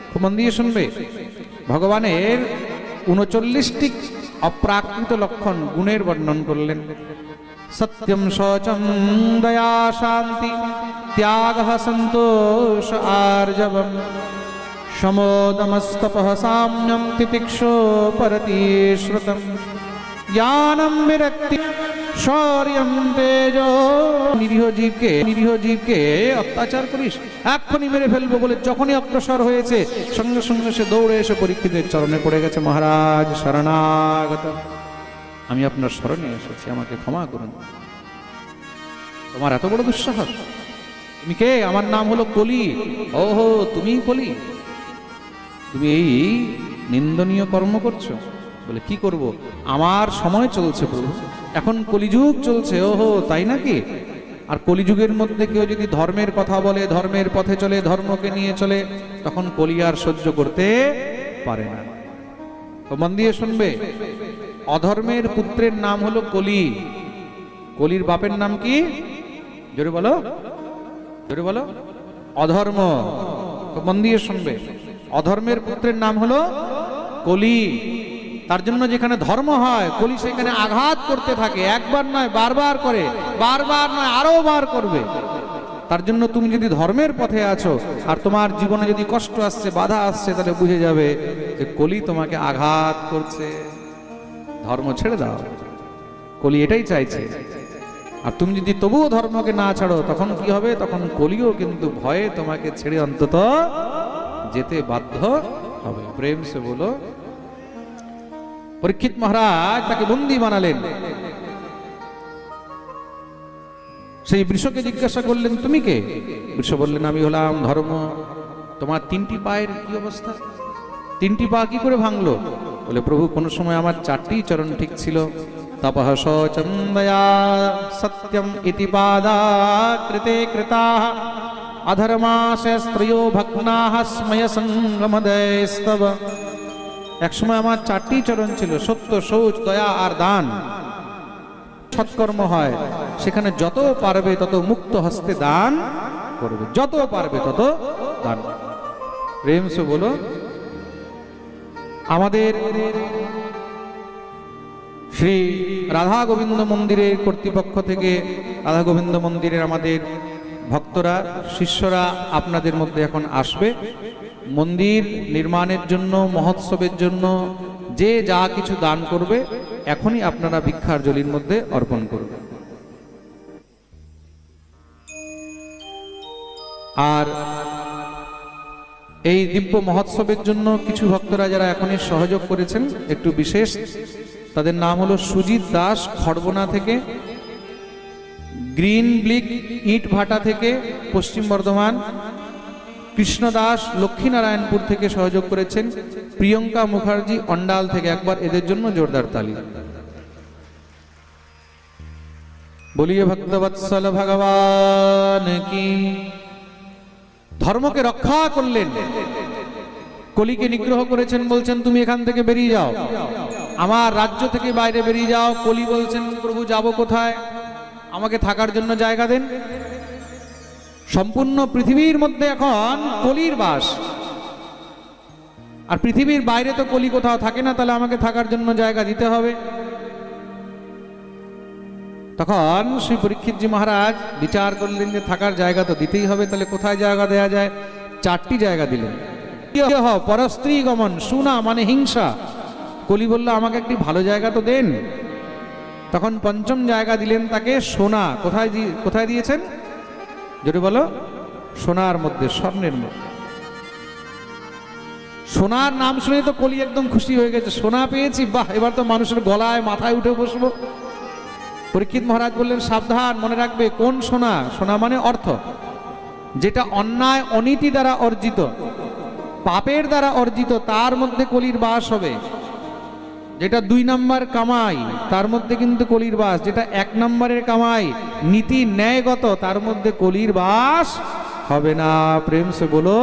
খুব মন দিয়ে শুনবে। ভগবানের 39টি অপ্রাকৃত লক্ষণ গুণের বর্ণন করলেন। সত্যম শৌচম দয়া শান্তি ত্যাগ সন্তোষ আর্জবম সমোদমস্তপঃ সাম্যম তিতিক্ষোপরতি শ্রুতম জ্ঞানম বিরক্তি শৌর্যম তেজো। নিরীহ জীবকে অত্যাচার করিস, এক্ষুনি মেরে ফেলবো বলে যখনই অগ্রসর হয়েছে সঙ্গে সঙ্গে সে দৌড়ে এসে পরীক্ষিতের চরণে পড়ে গেছে। মহারাজ শরণাগত, আমি আপনার শরণে এসেছি, আমাকে ক্ষমা করুন। তোমার এত বড় দুঃসাহস! তুমি কে? আমার নাম হলো কলি। ওহো, তুমি কলি? তুমি এই নিন্দনীয় কর্ম করছো? বলে কি করব? আমার সময় চলছে প্রভু, এখন কলিযুগ চলছে। ওহো, তাই নাকি? আর কলিযুগের মধ্যে কেউ যদি ধর্মের কথা বলে, ধর্মের পথে চলে, ধর্মকে নিয়ে চলে, তখন কলি আর সহ্য করতে পারে না। তো মন দিয়ে শুনবে, অধর্মের পুত্রের নাম হলো কলি। কলির বাপের নাম কি? জোরে বলো, জোরে বলো। অধর্ম। তো মন দিয়ে শুনবে, অধর্মের পুত্রের নাম হলো কলি। তার জন্য যেখানে ধর্ম হয় কলি সেখানে আঘাত করতে থাকে, একবার নয় বারবার করে, বারবার নয় আরো বার করবে। তার জন্য তুমি যদি ধর্মের পথে আছো আর তোমার জীবনে যদি কষ্ট আসছে, বাধা আসছে, তাহলে বুঝে যাবে যে কলি তোমাকে আঘাত করছে, ধর্ম ছেড়ে দাও। কলি এটাই চাইছে। আর তুমি যদি তবুও ধর্মকে না ছাড়ো তখন কি হবে? তখন কলিও কিন্তু ভয়ে তোমাকে ছেড়ে অন্তত যেতে বাধ্য হবে। প্রেম সে বলো। পরীক্ষিত মহারাজ তাকে বন্দী বানালেন। সেই বৃষকে জিজ্ঞাসা করলেন, তুমি কে? বৃষ বললেন, আমি হলাম ধর্ম। তোমার 3টি পায়ের কি অবস্থা? 3টি পা কি করে ভাঙলো? বলে, প্রভু কোন সময় আমার 4টি চরণ ঠিক ছিল। তপঃ শৌচন্দয়া সত্যম ইতি পাদা কৃতে কৃতাঃ অধর্মাশস্ত্রയോ ভগ্নাঃ স্ময় সঙ্গমদয়স্তব। এক সময় আমার 4টি চরণ ছিল, সত্য, শৌচ, দয়া আর দান। সৎকর্ম হয় সেখানে যত পারবে তত মুক্ত হস্তে দান করবে, যত পারবে তত দান। প্রেম সে বলো। আমাদের শ্রী রাধা গোবিন্দ মন্দিরের কর্তৃপক্ষ থেকে, রাধা গোবিন্দ মন্দিরের আমাদের ভক্তরা, শিষ্যরা আপনাদের মধ্যে এখন আসবে। মন্দির নির্মাণের জন্য, মহোৎসবের জন্য যে যা কিছু দান করবে এখনই আপনারা ভিক্ষার জলির মধ্যে অর্পণ করবে। আর এই দিব্য মহোৎসবের জন্য কিছু ভক্তরা যারা এখনই সহযোগ করেছেন, একটু বিশেষ, তাদের নাম হলো সুজিত দাস খড়বনা থেকে, গ্রিন ব্লিক ইট ভাটা থেকে পশ্চিম বর্ধমান, কৃষ্ণ দাস লক্ষ্মীনারায়ণপুর থেকে সহযোগ করেছেন, প্রিয়ঙ্কা মুখার্জি অন্ডাল থেকে। একবার এদের জন্য জোরদার তালি। বলিয়ে ভক্তবৎসল ভগবান কি। ধর্মকে রক্ষা করলেন, কলিকে নিগ্রহ করেছেন, বলছেন তুমি এখান থেকে বেরিয়ে যাও, আমার রাজ্য থেকে বাইরে বেরিয়ে যাও। কলি বলছেন, প্রভু যাব কোথায়? আমাকে থাকার জন্য জায়গা দেন। সম্পূর্ণ পৃথিবীর মধ্যে এখন কলির বাস, আর পৃথিবীর বাইরে তো কলি কোথাও থাকে না, তাহলে আমাকে থাকার জন্য জায়গা দিতে হবে। তখন শ্রী পরীক্ষিতজি মহারাজ বিচার করলেন যে থাকার জায়গা তো দিতেই হবে, তাহলে কোথায় জায়গা দেয়া যায়? 4টি জায়গা দিলেন। পরস্ত্রী গমন, সুনা মানে হিংসা। কলি বলল, আমাকে একটি ভালো জায়গা তো দেন। তখন 5ম জায়গা দিলেন তাকে সোনা। কোথায় দিয়েছেন? যদি বলো, সোনার মধ্যে, স্বর্ণের মধ্যে। সোনার নাম শুনে তো কলি একদম খুশি হয়ে গেছে, সোনা পেয়েছি, বাহ, এবার তো মানুষের গলায় মাথায় উঠে বসবো। পরীক্ষিত মহারাজ বললেন, সাবধান, মনে রাখবে কোন সোনা? সোনা মানে অর্থ, যেটা অন্যায় অনীতি দ্বারা অর্জিত, পাপের দ্বারা অর্জিত, তার মধ্যে কলির বাস হবে। যেটা 2 নম্বর কামাই, তার মধ্যে কিন্তু কলির বাস। যেটা 1 নম্বরের কামাই, নীতি ন্যায়গত, তার মধ্যে কলির বাস হবে না। প্রেম সে বলো।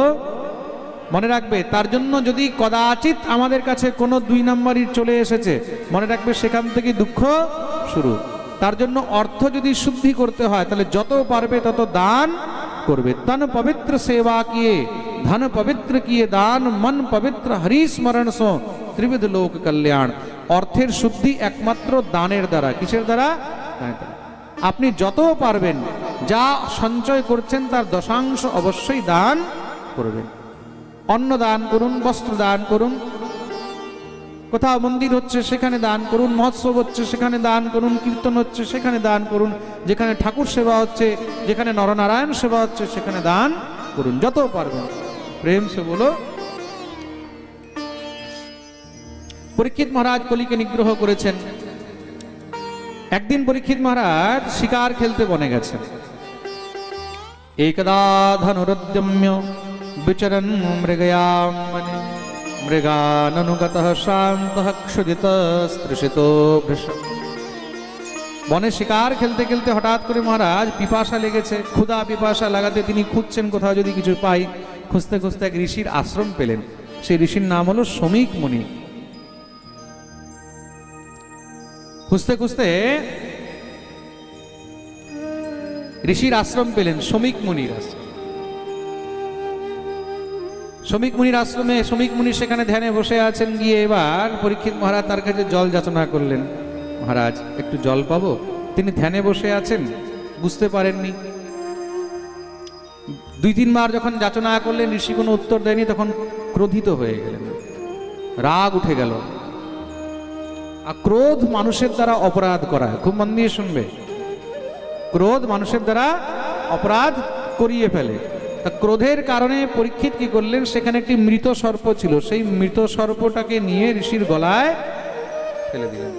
মনে রাখবে, তার জন্য যদি কদাচিৎ আমাদের কাছে কোনো 2 নম্বরই চলে এসেছে, মনে রাখবে সেখান থেকে দুঃখ শুরু। তার জন্য অর্থ যদি শুদ্ধি করতে হয়, তাহলে যত পারবে তত দান করবে। তন পবিত্র সেবা কিয়ে, ধন পবিত্র কিয়ে দান, মন পবিত্র হরি স্মরণ সো ত্রিবিধ লোক কল্যাণ। অর্থের শুদ্ধি একমাত্র দানের দ্বারা। কিসের দ্বারা? আপনি যত পারবেন, যা সঞ্চয় করছেন তার 10% অবশ্যই দান করবেন। অন্ন দান করুন, বস্ত্র দান করুন, কোথাও মন্দির হচ্ছে সেখানে দান করুন, মহোৎসব হচ্ছে সেখানে দান করুন, কীর্তন হচ্ছে সেখানে দান করুন, যেখানে ঠাকুর সেবা হচ্ছে, যেখানে নরনারায়ণ সেবা হচ্ছে সেখানে দান করুন, যত পারবেন। প্রেম সে বলো। পরীক্ষিত মহারাজ কলিকে নিগ্রহ করেছেন। একদিন পরীক্ষিত মহারাজ শিকার খেলতে বনে গেছেন। একদা ধনুরুদ্যম্য বিচরণ মৃগয়াম বনে, মৃগাননুগতঃ শান্তঃ ক্ষুদিতস্পৃশিতো ভৃশ। বনে শিকার খেলতে খেলতে হঠাৎ করে মহারাজ পিপাসা লেগেছে, ক্ষুধা পিপাসা লাগাতে তিনি খুঁজছেন কোথাও যদি কিছু পাই। খুঁজতে খুঁজতে এক ঋষির আশ্রম পেলেন। সেই ঋষির নাম হলো শমিক মুনি। খুঁজতে খুঁজতে ঋষির আশ্রম পেলেন, শমিক মুনির আশ্রম। শ্রমিক মুনির আশ্রমে শ্রমিক মুনি সেখানে ধ্যানে বসে আছেন। গিয়ে এবার পরীক্ষিত মহারাজ তার কাছে জল যাচনা করলেন। মহারাজ একটু জল পাবো? তিনি ধ্যানে বসে আছেন, বুঝতে পারেননি। 2-3 বার যখন যাচনা করলেন, ঋষি কোনো উত্তর দেয়নি, তখন ক্রোধিত হয়ে গেলেন, রাগ উঠে গেল। আর ক্রোধ মানুষের দ্বারা অপরাধ করায়, খুব মন দিয়ে শুনবে। ক্রোধ মানুষের দ্বারা অপরাধ করিয়ে ফেলে। তা ক্রোধের কারণে পরীক্ষিত কি করলেন, সেখানে একটি মৃত সর্প ছিল, সেই মৃত সর্পটাকে নিয়ে ঋষির গলায় ফেলে দিলেন।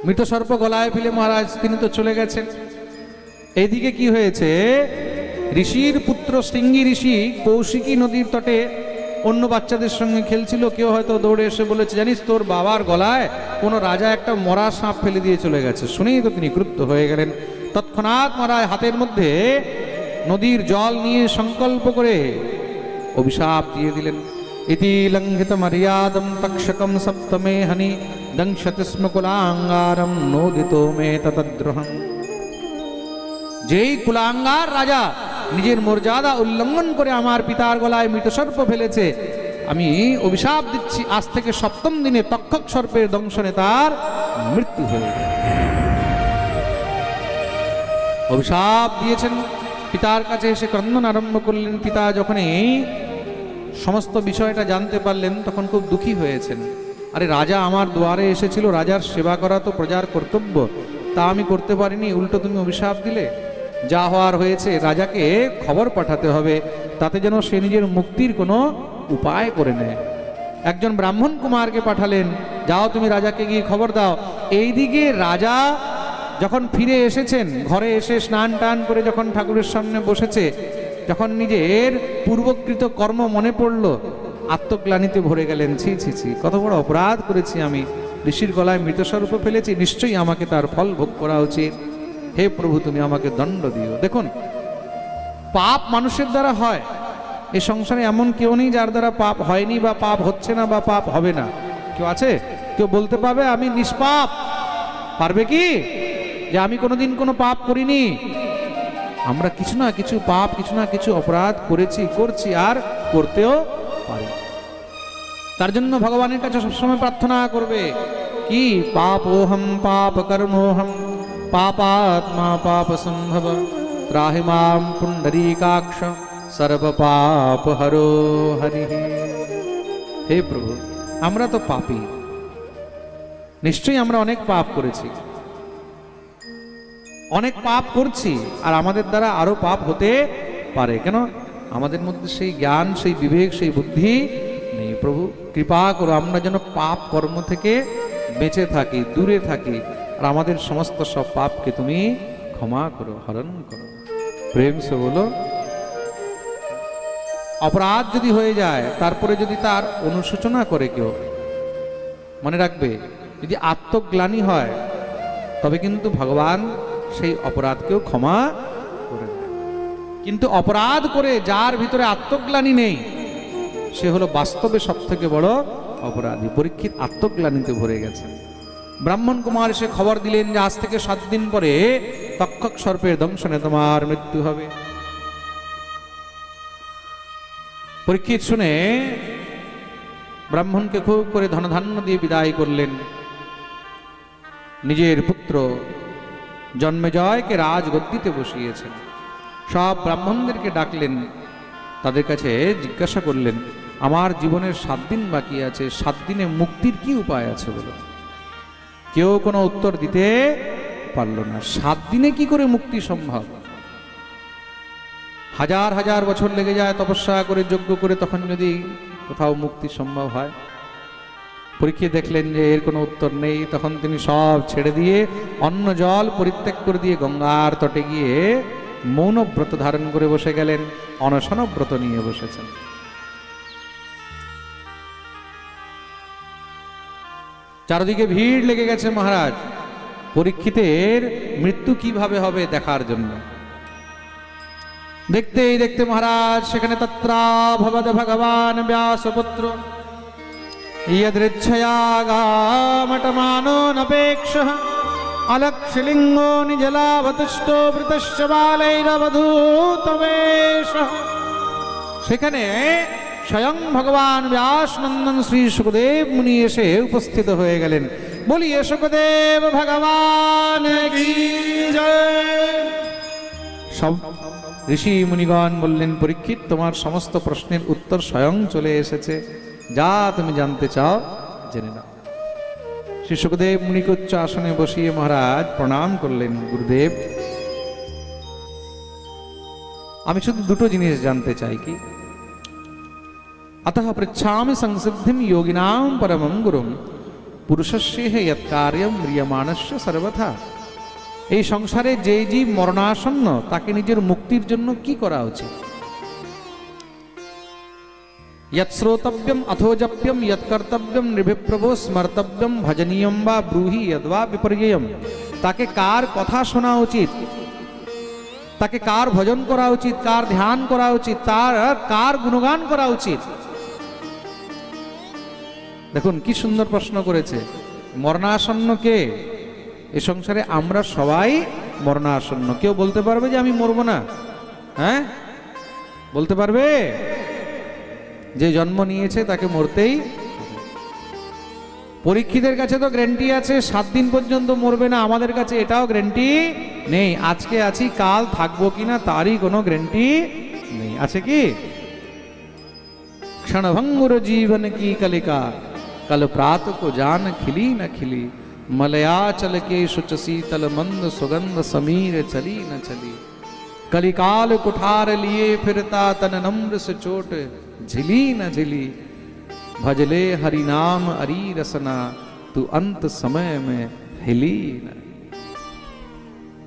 মৃত সর্প গলায় ফেলে মহারাজ তিনি তো চলে গেছেন। এইদিকে কি হয়েছে, ঋষির পুত্র শৃঙ্গী ঋষি কৌশিকী নদীর তটে অন্য বাচ্চাদের সঙ্গে খেলছিল। কেউ হয়তো দৌড়ে এসে বলেছে, জানিস তোর বাবার গলায় কোনো রাজা একটা মরা সাপ ফেলে দিয়ে চলে গেছে। শুনেই তো তিনি ক্রুদ্ধ হয়ে গেলেন। তৎক্ষণাৎ মহারাজ হাতের মধ্যে নদীর জল নিয়ে সংকল্প করে অভিশাপ দিয়ে দিলেন। ইতি লঙ্ঘিত মর্যাদম তক্ষকম সপ্তমে হনি দংশতি স্ম কুলাঙ্গারম নোদিতো মে ততদ্রোহম। যেই কুলাঙ্গার রাজা নিজের মর্যাদা উল্লঙ্ঘন করে আমার পিতার গলায় মৃত সর্প ফেলেছে, আমি অভিশাপ দিচ্ছি, আজ থেকে 7ম দিনে তক্ষক সর্পের দংশনে তার মৃত্যু হয়ে যাবে। অভিশাপ দিয়েছেন। পিতার কাছে এসে ক্রন্দন আরম্ভ করলেন। পিতা যখন এই সমস্ত বিষয়টা জানতে পারলেন, তখন খুব দুঃখী হয়েছেন। আরে রাজা আমার দুয়ারে এসেছিল, রাজার সেবা করা তো প্রজার কর্তব্য, তা আমি করতে পারিনি, উল্টো তুমি অভিশাপ দিলে। যা হওয়ার হয়েছে, রাজাকে খবর পাঠাতে হবে, তাতে যেন সে নিজের মুক্তির কোনো উপায় করে নেয়। একজন ব্রাহ্মণ কুমারকে পাঠালেন, যাও তুমি রাজাকে গিয়ে খবর দাও। এইদিকে রাজা যখন ফিরে এসেছেন, ঘরে এসে স্নান টান করে যখন ঠাকুরের সামনে বসেছে, যখন নিজের পূর্বকৃত কর্ম মনে পড়ল, আত্মগ্লানিতে ভরে গেলেন। ছি ছি ছি, কত বড় অপরাধ করেছি আমি, ঋষির গলায় মৃত সর্প ফেলেছি, নিশ্চয়ই আমাকে তার ফল ভোগ করা উচিত। হে প্রভু, তুমি আমাকে দণ্ড দিও। দেখুন, পাপ মানুষের দ্বারা হয়। এই সংসারে এমন কেউ নেই যার দ্বারা পাপ হয়নি, বা পাপ হচ্ছে না, বা পাপ হবে না। কেউ আছে? কেউ বলতে পারবে আমি নিষ্পাপ? পারবে কি যে আমি কোনোদিন কোনো পাপ করিনি? আমরা কিছু না কিছু পাপ, কিছু না কিছু অপরাধ করেছি, করছি, আর করতেও পারি। তার জন্য ভগবানের কাছে সবসময় প্রার্থনা করবে কি, পাপোহম পাপ কর্মোহম পাপাত্মা পাপ সম্ভব ত্রাহি মাম পুণ্ডরীকাক্ষ সর্ব পাপ হরো হরি। হে প্রভু, আমরা তো পাপী, নিশ্চয়ই আমরা অনেক পাপ করেছি, অনেক পাপ করছি, আর আমাদের দ্বারা আরো পাপ হতে পারে। কেন? আমাদের মধ্যে সেই জ্ঞান, সেই বিবেক, সেই বুদ্ধি নেই। প্রভু কৃপা করো, আমরা যেন পাপ কর্ম থেকে বেঁচে থাকি, দূরে থাকি, আর আমাদের সমস্ত সব পাপকে তুমি ক্ষমা করো, হরণ করো। প্রেম সে বলো। অপরাধ যদি হয়ে যায়, তারপরে যদি তার অনুশোচনা করে কেউ, মনে রাখবে, যদি আত্মগ্লানি হয়, তবে কিন্তু ভগবান সেই অপরাধকেও ক্ষমা করে দেয়। কিন্তু অপরাধ করে যার ভিতরে আত্মগ্লানি নেই, সে হলো বাস্তবে সব থেকে বড় অপরাধী। পরীক্ষিত আত্মগ্লানিতে ভরে গেছেন। ব্রাহ্মণ কুমার এসে খবর দিলেন যে আজ থেকে 7 দিন পরে তক্ষক সর্পের দংশনে তোমার মৃত্যু হবে। পরীক্ষিত শুনে ব্রাহ্মণকে খুব করে ধনধান্য দিয়ে বিদায় করলেন। নিজের পুত্র জন্মেজয়কে রাজগদ্দিতে বসিয়েছেন। সব ব্রাহ্মণদেরকে ডাকলেন, তাদের কাছে জিজ্ঞাসা করলেন, আমার জীবনের 7 দিন বাকি আছে, 7 দিনে মুক্তির কি উপায় আছে বলো? কেউ কোনো উত্তর দিতে পারল না। 7 দিনে কি করে মুক্তি সম্ভব? হাজার হাজার বছর লেগে যায় তপস্যা করে, যজ্ঞ করে, তখন যদি কোথাও মুক্তি সম্ভব হয়। পরীক্ষিত দেখলেন যে এর কোনো উত্তর নেই, তখন তিনি সব ছেড়ে দিয়ে অন্ন জল পরিত্যাগ করে দিয়ে গঙ্গার তটে গিয়ে মৌন ব্রত ধারণ করে বসে গেলেন, অনশন ব্রত নিয়ে বসেছেন। চারদিকে ভিড় লেগে গেছে মহারাজ পরীক্ষিতের মৃত্যু কিভাবে হবে দেখার জন্য। দেখতেই দেখতে মহারাজ সেখানে তত্রা ভবদ ভগবান ব্যাসপুত্র ইয়দৃচ্ছয়াগামটমানো নপেক্ষঃ অলক্ষলিঙ্গো নিজলাভতুষ্টো বৃতশ্চ বালৈরবধূতবেশঃ সেখানে স্বয়ং ভগবান ব্যাস নন্দন শ্রী সুখদেব মুনি এসে উপস্থিত হয়ে গেলেন। বলিয়ে সুখদেব ভগবান কি জয়। সব ঋষি মুনিগণ বললেন, পরীক্ষিত, তোমার সমস্ত প্রশ্নের উত্তর স্বয়ং চলে এসেছে, যা তুমি জানতে চাও জেনে নাও। শ্রী সুখদেব মুনিকে উচ্চ আসনে বসিয়ে মহারাজ প্রণাম করলেন। গুরুদেব, আমি শুধু দুটো জিনিস জানতে চাই। কি? अतः पृच्छामि संसिद्धिं योगिनां परमं गुरुं पुरुषस्य यत् कार्यं म्रियमाणस्य सर्वथा। এই সংসারে যে জীব মরণাসন্ন তাকে নিজের মুক্তির জন্য কি করা উচিত? यत् श्रोतव्यम् अथो जप्यम् यत् कर्तव्यम् नृभिप्रभो स्मर्तव्यम् भजनीयं वा ब्रूहि यद्वा विपर्ययम्। তাকে কার কথা শোনা উচিত, তাকে কার ভজন করা উচিত, কার ধ্যান করা উচিত, তার কার গুণগান করা উচিত? দেখুন কি সুন্দর প্রশ্ন করেছে। মরণাসন্ন কে? এই সংসারে আমরা সবাই মরণাসন্ন। কেউ বলতে পারবে যে আমি মরবো না? হ্যাঁ, বলতে পারবে? যে জন্ম নিয়েছে তাকে মরতেই। পরীক্ষিতের কাছে তো গ্যারান্টি আছে 7 দিন পর্যন্ত মরবে না, আমাদের কাছে এটাও গ্যারান্টি নেই। আজকে আছি, কাল থাকবো কিনা তারই কোনো গ্যারান্টি নেই। আছে কি? क्षणभंगुर जीवन की कलिका कल प्रात को जान खिली न खिली मलयाचल के शुच शीतल मंद सुगंध समीर चली न चली कलिकाल कुठार लिए फिरता तन नम्र से चोट झिली न झिली भजले हरि नाम अरी रसना तू अंत समय में हिली न।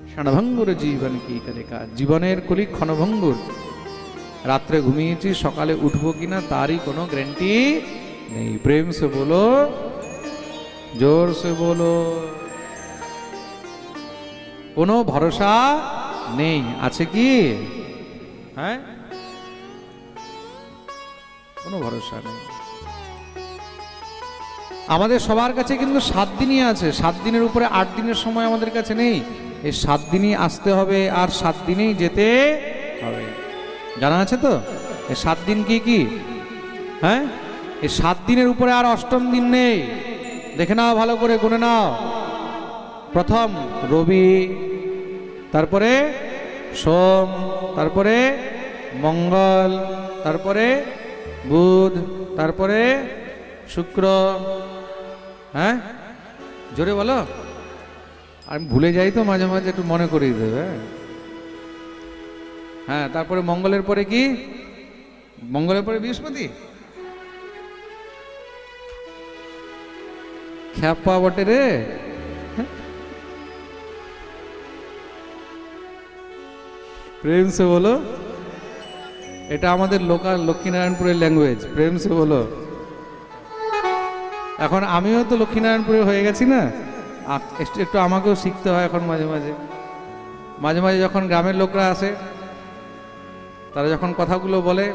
क्षणभंगुर जीवन की कलिका, জীবনের কলি ক্ষণভঙ্গুর। রাত্রে ঘুমিয়েছি, সকালে উঠবো কিনা তারই কোনো গ্যারান্টি নেই। প্রেম সে বলো, জোর সে বলো। কোনো ভরসা নেই। আছে কি? হ্যাঁ, কোনো ভরসা নেই। আমাদের সবার কাছে কিন্তু 7 দিনই আছে। 7 দিনের উপরে 8 দিনের সময় আমাদের কাছে নেই। এই 7 দিনই আসতে হবে আর 7 দিনেই যেতে হবে। জানা আছে তো এই 7 দিন কি কি? হ্যাঁ, এই 7 দিনের উপরে আর 8ম দিন নেই। দেখে নাও, ভালো করে গুনে নাও। প্রথম রবি, তারপরে সোম, তারপরে মঙ্গল, তারপরে বুধ, তারপরে শুক্র। হ্যাঁ, জোরে বলো। আমি ভুলে যাই তো মাঝে মাঝে, একটু মনে করিয়ে দেবে। হ্যাঁ, তারপরে মঙ্গলের পরে কি? মঙ্গলের পরে বৃহস্পতি। খ্যাপা বটে রে। প্রেম সে বলো। এটা আমাদের লোকাল লক্ষ্মীনারায়ণপুরের ল্যাঙ্গুয়েজ। প্রেম সে বলো। এখন আমিও তো লক্ষ্মীনারায়ণপুরে হয়ে গেছি না, একটু আমাকেও শিখতে হয় এখন মাঝে মাঝে। মাঝে মাঝে যখন গ্রামের লোকরা আসে, তারা যখন কথাগুলো বলে,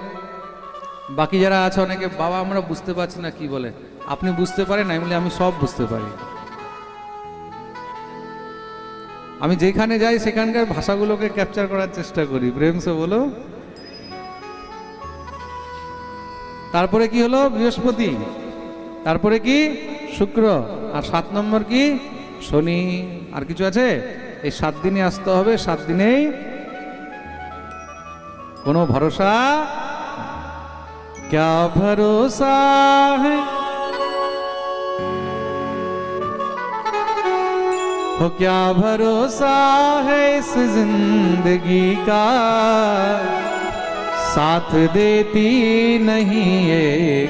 বাকি যারা আছে অনেকে, বাবা আমরা বুঝতে পারছি না কি বলে। আপনি বুঝতে পারেন? আমি বলি আমি সব বুঝতে পারি। আমি যেখানে যাই সেখানকার ভাষাগুলোকে ক্যাপচার করার চেষ্টা করি। প্রেম সে বলো। তারপরে কি হলো? বৃহস্পতি, তারপরে কি? শুক্র, আর 7 নম্বর কি? শনি। আর কিছু আছে? এই 7 দিনে আসতে হবে। 7 দিনেই কোনো ভরসা। क्या भरोसा है हो, क्या भरोसा है इस जिंदगी का, साथ देती नहीं है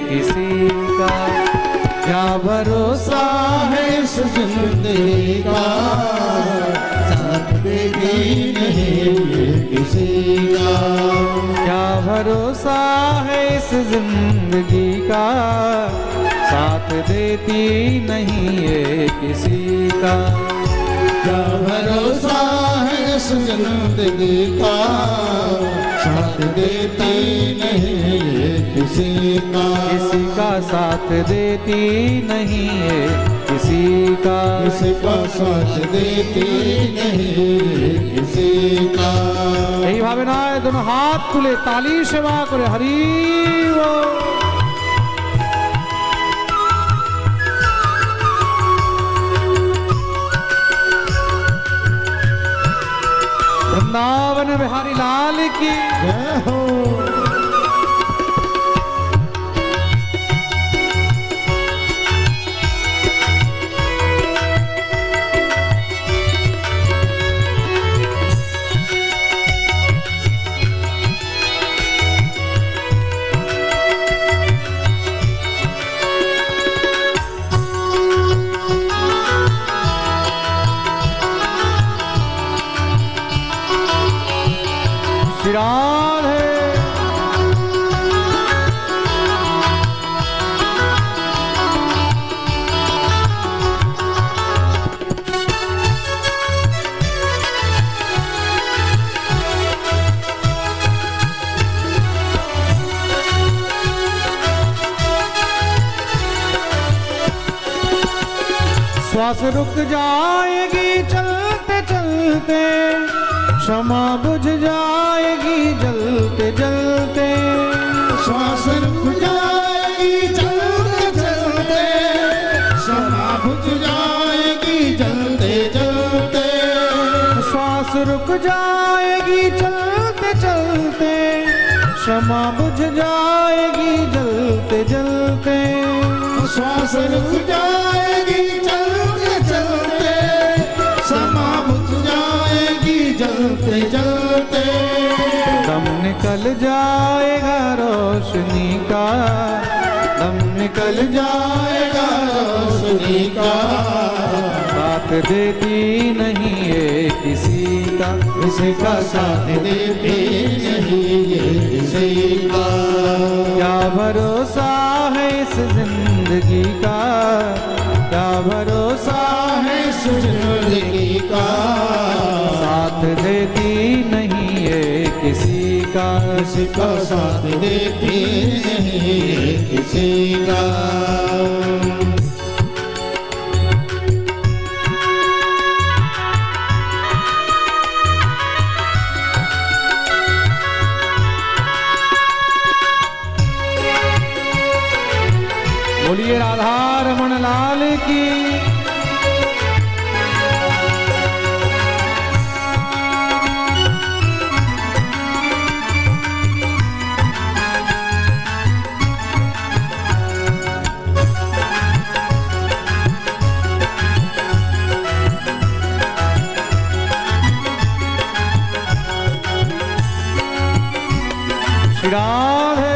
किसी का। क्या भरोसा है इस जिंदगी का, साथ देती नहीं किसी का। क्या भरोसा है इस जिंदगी का, साथ देती नहीं है किसी का। क्या भरोसा है इस जिंदगी का, साथ देती नहीं किसी का। किसी का साथ देती नहीं है किसी का। किसी का साथ देती नहीं किसी का। এইভাবে নয়, দুটো হাত তুলে তালি সেবা করে হরি বল। वृंदावन बिहारी लाल की जय हो। श्री राधे। श्वास रुक जाएगी चलते चलते, क्षमा बुझ जाएगी जलते जलते। श्वास रुक जाएगी चलते चलते, क्षमा बुझ जाएगी जलते जलते। श्वास रुक जाएगी चलते चलते, क्षमा बुझ जाएगी जलते जलते। श्वास रुक जाएगी चलते चलते, क्षमा बुझ जाएगी जलते जलते। दम निकल जाएगा रोशनी का, दम निकल जाएगा रोशनी का, साथ देती नहीं ये किसी का, किसी का साथ देते नहीं ये किसी का। क्या भरोसा है इस जिंदगी का, क्या भरोसा है इस जिंदगी का, साथ देती नहीं ये किसी का। किसी का साथ देते नहीं ये किसी का। बोलिए राधा रमन लाल की। श्री राधे।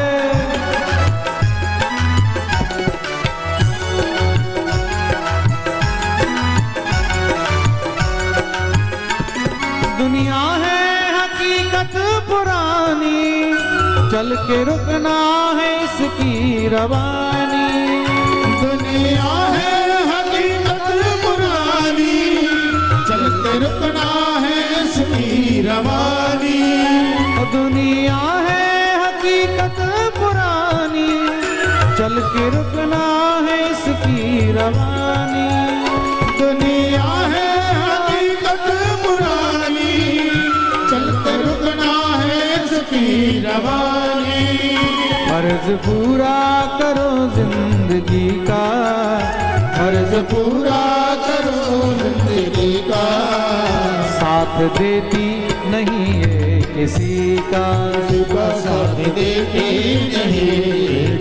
दुनिया है हकीकत पुरानी, चल के रुकना है इसकी रवानी। दुनिया है हकीकत पुरानी, चल के रुकना है इसकी रवानी। दुनिया है हकीकत पुरानी, चल के रुकना है इसकी रवानी। दुनिया है हकीकत पुरानी, चल के रुकना है इसकी रवानी। फर्ज पूरा करो जिंदगी का, फर्ज पूरा करो जिंदगी का, साथ देती नहीं ये किसी का। किसी का साथ देते नहीं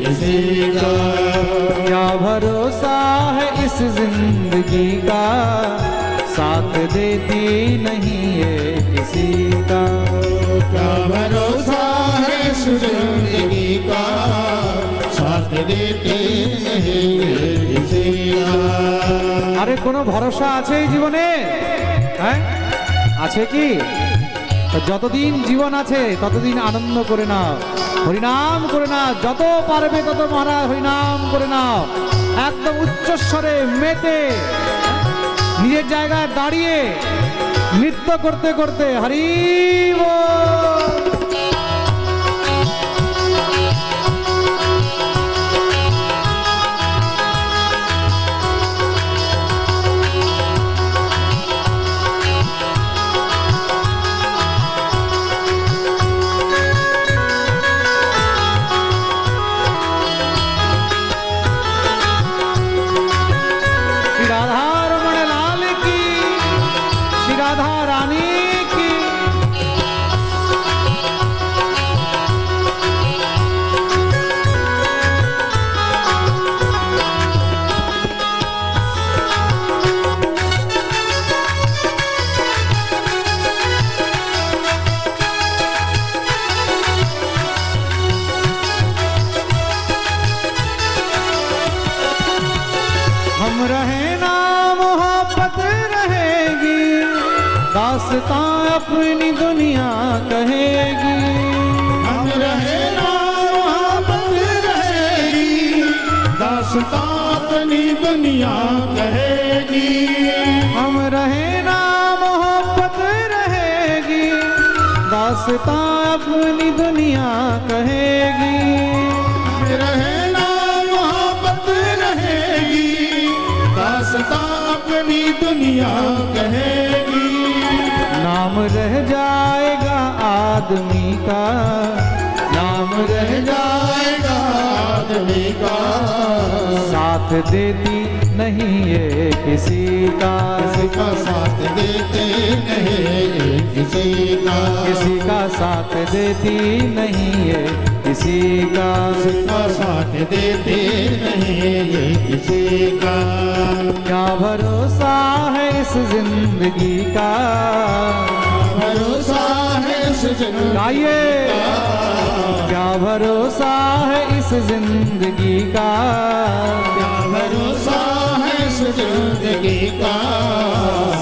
किसी का। क्या भरोसा है इस जिंदगी का, साथ देती नहीं ये किसी का। क्या भरोसा है इस जिंदगी का, साथ देते नहीं किसी का। আরে কোনো ভরসা আছে এই জীবনে? হ্যাঁ আছে কি? তো যতদিন জীবন আছে ততদিন আনন্দ করে নাও, হরিনাম করে নাও, যত পারবে তত মহারাজ হরিনাম করে নাও। একদম উচ্চস্বরে মেতে নিজের জায়গায় দাঁড়িয়ে নৃত্য করতে করতে হরি বল। दास्तां अपनी दुनिया कहेगी। हम रहे ना मोहब्बत रहेगी, दास्तां अपनी दुनिया कहेगी। हम रहे ना मोहब्बत रहेगी, दास्तां अपनी दुनिया कहेगी। रहे ना मोहब्बत रहेगी, दास्तां अपनी दुनिया कहेगी। नाम रह जाएगा आदमी का, नाम रह जाएगा आदमी का, साथ देती नहीं ये किसी का। किसी का साथ देते नहीं किसी का, किसी का साथ देती नहीं ये किसी का। किसी का साथ देते नहीं ये किसी का। क्या भरोसा है इस जिंदगी का, भरोसा है इस जिंदगी गाइए। क्या भरोसा है इस जिंदगी का, क्या भरोसा है इस जिंदगी का,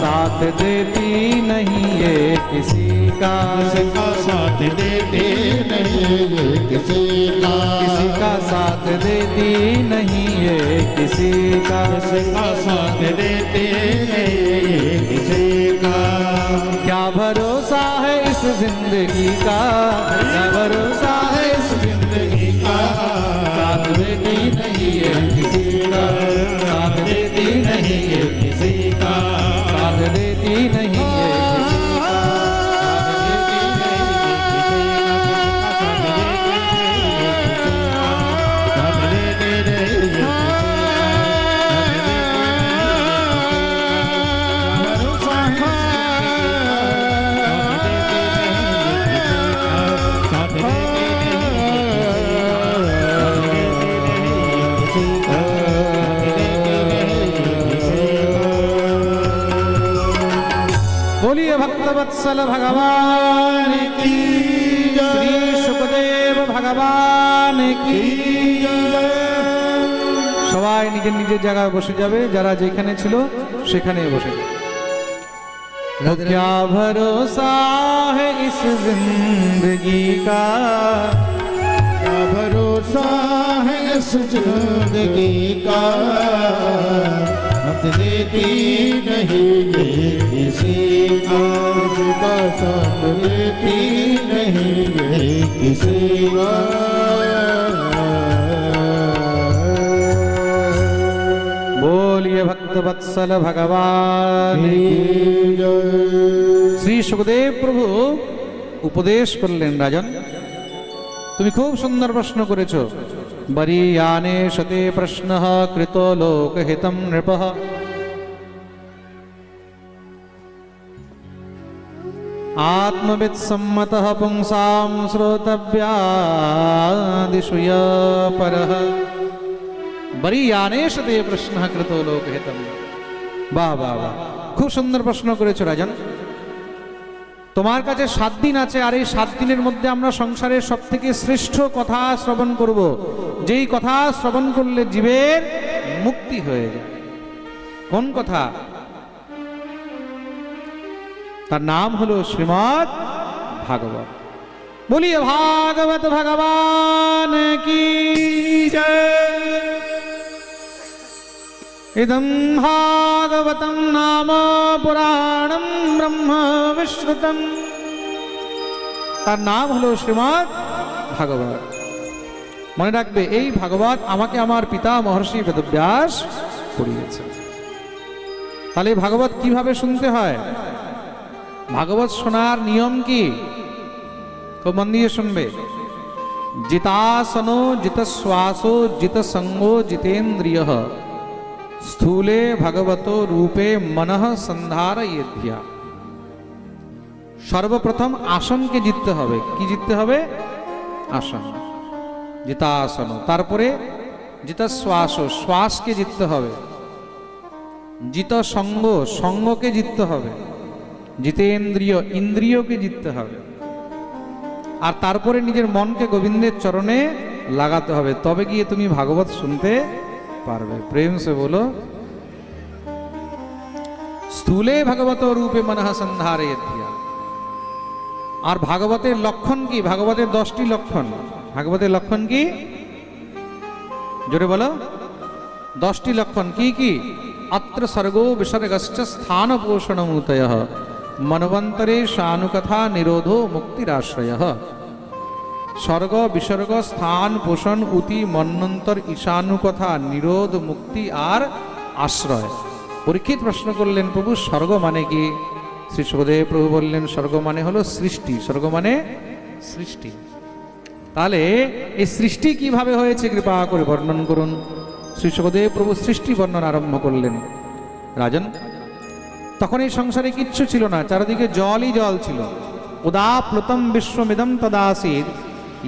साथ देती नहीं ये किसी का। किसी का साथ देते नहीं ये किसी का, किसी का साथ देती नहीं ये किसी का। किसी का साथ देते नहीं ये किसी का। क्या भरोसा है इस जिंदगी का, क्या भरोसा है इस जिंदगी का, साथ देती नहीं है किसी का। साथ देती नहीं है किसी का, साथ देती नहीं है किसी का। साथ देते नहीं ये भरोसा है, साथ देते बोलिए भक्तवत्सल भगवान की, श्री सुखदेव भगवान की। সবাই নিজের নিজের জায়গায় বসে যাবে, যারা যেখানে ছিল সেখানে বসে যাবে। क्या भरोसा है इस जिंदगी का, क्या भरोसा है इस जिंदगी का, मत देती नहीं ये किसी का। किसी का साथ देती नहीं ये किसी का। बोलिए भक्तवत्सल भगवान की। শ্রী সুখদেব প্রভু উপদেশ করলেন, রাজন তুমি খুব সুন্দর প্রশ্ন করেছো। বরীয়ানে শতে প্রশ্নঃ কৃতো লোকহিতং নৃপঃ। आत्मविद सम्मतः पुंसां श्रोतव्यादिषु य परः। বরীয়ানে শতে প্রশ্নঃ কৃতো লোকহিতং। বাহ বাহ বাহ, খুব সুন্দর প্রশ্ন করেছো রাজন। তোমার কাছে 7 দিন আছে, আর এই 7 দিনের মধ্যে আমরা সংসারের সব থেকে শ্রেষ্ঠ কথা শ্রবণ করব, যেই কথা শ্রবণ করলে জীবের মুক্তি হয়ে যায়। কোন কথা? তার নাম হলো শ্রীমদ্ ভাগবত। বলিয়ে ভাগবত ভগবান কি জয়। ইদং ভাগবতং নাম পুরাণম ব্রহ্ম বিশ্রুতম। তার নাম হলো শ্রীমদ্ ভাগবত। মনে রাখবে, এই ভাগবত আমাকে আমার পিতা মহর্ষি বেদব্যাস পড়িয়েছে। তাহলে ভাগবত কিভাবে শুনতে হয়? ভাগবত শোনার নিয়ম কি? খুব মন দিয়ে শুনবে। জিতাসনো জিতশ্বাসো জিতসঙ্গো জিতেন্দ্রিয়ঃ স্থূলে ভগবতো রূপে মনঃ সন্ধারয়েদ্যা। সর্বপ্রথম আসনকে জিততে হবে। কি জিততে হবে? আসন, জিতাসন। তারপরে জিতশ্বাস, শ্বাসকে জিততে হবে। জিত সঙ্গ, সঙ্গকে জিততে হবে। জিতেন্দ্রিয়, ইন্দ্রিয়কে জিততে হবে। আর তারপরে নিজের মনকে গোবিন্দের চরণে লাগাতে হবে, তবে গিয়ে তুমি ভাগবত শুনতে পারবে। প্রেম সে বলো। স্থূলে ভগবত রূপে মনঃ সন্ধারয়েৎ। আর ভাগবতের লক্ষণ কি? ভাগবতের 10টি লক্ষণ। ভাগবতের লক্ষণ কি? জোরে বলো। 10টি লক্ষণ কি কি? অত্র সর্গো বিসর্গশ্চ স্থান পোষণমূতয়ঃ মন্বন্তরে শানুকথা নিরোধো মুক্তিরাশ্রয়ঃ। স্বর্গ বিসর্গ স্থান পোষণ উতি মন্বন্তর ঈশানুকথা নিরোধ মুক্তি আর আশ্রয়। পরীক্ষিত প্রশ্ন করলেন, প্রভু স্বর্গ মানে কি? শ্রী সুখদেব প্রভু বললেন, স্বর্গ মানে হলো সৃষ্টি। স্বর্গ মানে সৃষ্টি। তাহলে এই সৃষ্টি কিভাবে হয়েছে কৃপা করে বর্ণন করুন। শ্রী সুখদেব প্রভু সৃষ্টি বর্ণন আরম্ভ করলেন। রাজন, তখন এই সংসারে কিচ্ছু ছিল না, চারিদিকে জলই জল ছিল। উদাপ্লুতম বিশ্বমিদম তদাসীৎ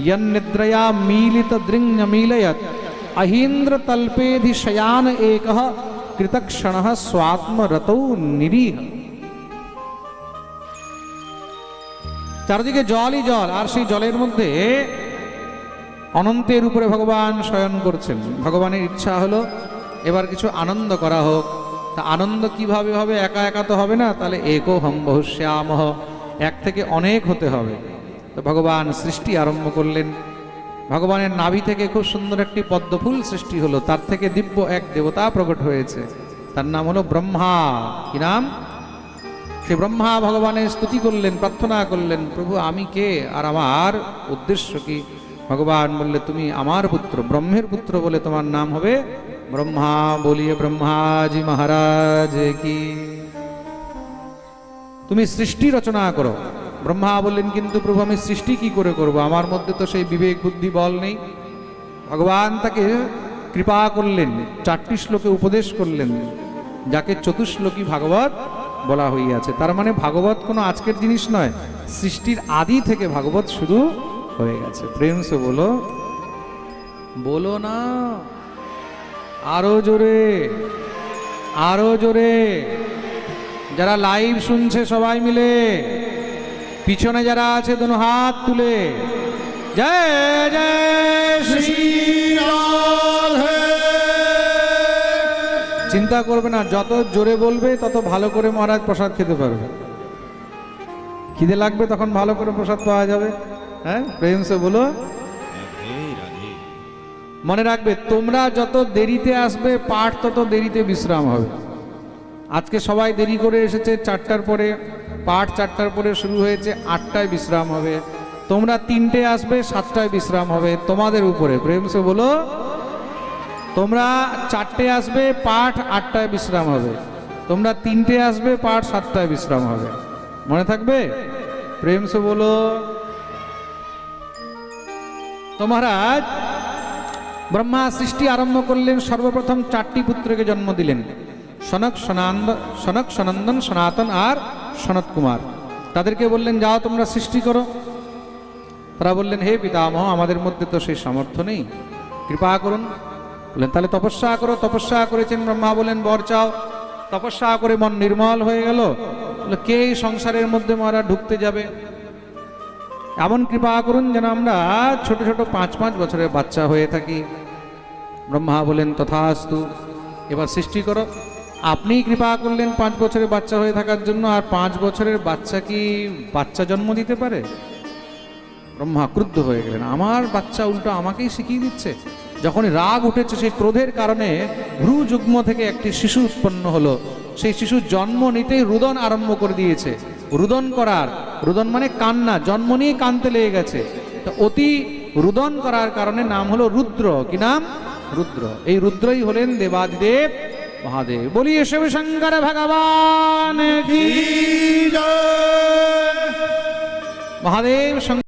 यन्निद्रया मीलित दृङ् मीलयत् अहीन्द्र तल्पेधि शयान एकः कृतक्षणः स्वात्मरतौ निरीह। চারদিকে জলই জল, আর সেই জলের মধ্যে অনন্তের উপরে ভগবান শয়ন করছেন। ভগবানের ইচ্ছা হলো এবার কিছু আনন্দ করা হোক। তা আনন্দ কিভাবে হবে? একা একা তো হবে না, তাহলে একো হম বহুশ্যামহ, এক থেকে অনেক হতে হবে। তো ভগবান সৃষ্টি আরম্ভ করলেন। ভগবানের নাভি থেকে খুব সুন্দর একটি পদ্মফুল সৃষ্টি হলো, তার থেকে দিব্য এক দেবতা প্রকট হয়েছে, তার নাম হলো ব্রহ্মা। কি নাম? সে ব্রহ্মা ভগবানের স্তুতি করলেন, প্রার্থনা করলেন, প্রভু আমি কে আর আমার উদ্দেশ্য কি? ভগবান বললে, তুমি আমার পুত্র, ব্রহ্মের পুত্র বলে তোমার নাম হবে ব্রহ্মা। বলিয়ে ব্রহ্মাজি মহারাজ কি। তুমি সৃষ্টি রচনা করো। ব্রহ্মা বললেন, কিন্তু প্রভু আমি সৃষ্টি কি করে করব? আমার মধ্যে তো সেই বিবেক বুদ্ধি বল নেই। ভগবান তাকে কৃপা করলেন, 4টি শ্লোকে উপদেশ করলেন, যাকে চতুশ্লোকী ভাগবত বলা হইয়াছে। তার মানে ভাগবত কোনো আজকের জিনিস নয়, সৃষ্টির আদি থেকে ভাগবত শুরু হয়ে গেছে। প্রেম সে বলো, বলো না আরো জোরে, আরো জোরে। যারা লাইভ শুনছে সবাই মিলে, পিছনে যারা আছে দুনো হাত তুলে জয় জয় শ্রী রাধে। চিন্তা করবে না, যত জোরে বলবে তত ভালো করে মহারাজ প্রসাদ খেতে পারবে। খিদে লাগবে তখন ভালো করে প্রসাদ পাওয়া যাবে। হ্যাঁ, প্রেম সে বলো। মনে রাখবে, তোমরা যত দেরিতে আসবে পাঠ তত দেরিতে বিশ্রাম হবে। আজকে সবাই দেরি করে এসেছে, 4টার পরে পাঠ, 4টার পরে শুরু হয়েছে, 8টায় বিশ্রাম হবে। তোমরা 3টে আসবে, 7টায় বিশ্রাম হবে, তোমাদের উপরে। প্রেম সে বলো। তোমরা 4টে আসবে, পাঠ 8টায় বিশ্রাম হবে। তোমরা 3টে আসবে, পাঠ 7টায় বিশ্রাম হবে। মনে থাকবে? প্রেম সে বলো। তো মহারাজ ব্রহ্মা সৃষ্টি আরম্ভ করলেন, সর্বপ্রথম 4টি পুত্রকে জন্ম দিলেন, সনক সনন্দন সনাতন আর সনত কুমার। তাদেরকে বললেন, যাও তোমরা সৃষ্টি করো। তারা বললেন, হে পিতামহ, আমাদের মধ্যে তো সেই সামর্থ্য নেই, কৃপা করুন। বললেন, তাহলে তপস্যা করো। তপস্যা করেছেন। ব্রহ্মা বলেন, বর চাও। তপস্যা করে মন নির্মল হয়ে গেল। বলে, কে এই সংসারের মধ্যে মহারাজ ঢুকতে যাবে? এমন কৃপা করুন যেন আমরা ছোট ছোট 5-5 বছরের বাচ্চা হয়ে থাকি। ব্রহ্মা বলেন, তথাস্তু। এবার সৃষ্টি করো। আপনি কৃপা করলেন 5 বছরের বাচ্চা হয়ে থাকার জন্য, আর 5 বছরের বাচ্চা কি বাচ্চা জন্ম দিতে পারে? ব্রহ্মা ক্রুদ্ধ হয়ে গেলেন, আমার বাচ্চা উল্টো আমাকেই শিখিয়ে দিচ্ছে। যখন রাগ উঠেছে, সেই ক্রোধের কারণে ভ্রু যুগ্ম থেকে একটি শিশু উৎপন্ন হলো। সেই শিশু জন্ম নিতেই রুদন আরম্ভ করে দিয়েছে। রুদন করার, রুদন মানে কান্না, জন্ম নিয়ে কানতে লেগে গেছে। তো অতি রুদন করার কারণে নাম হলো রুদ্র। কি নাম? রুদ্র। এই রুদ্রই হলেন দেবাদিদেব মহাদেব। বলিয়ে শিব শঙ্কর ভগবান কি জয়। মহাদেব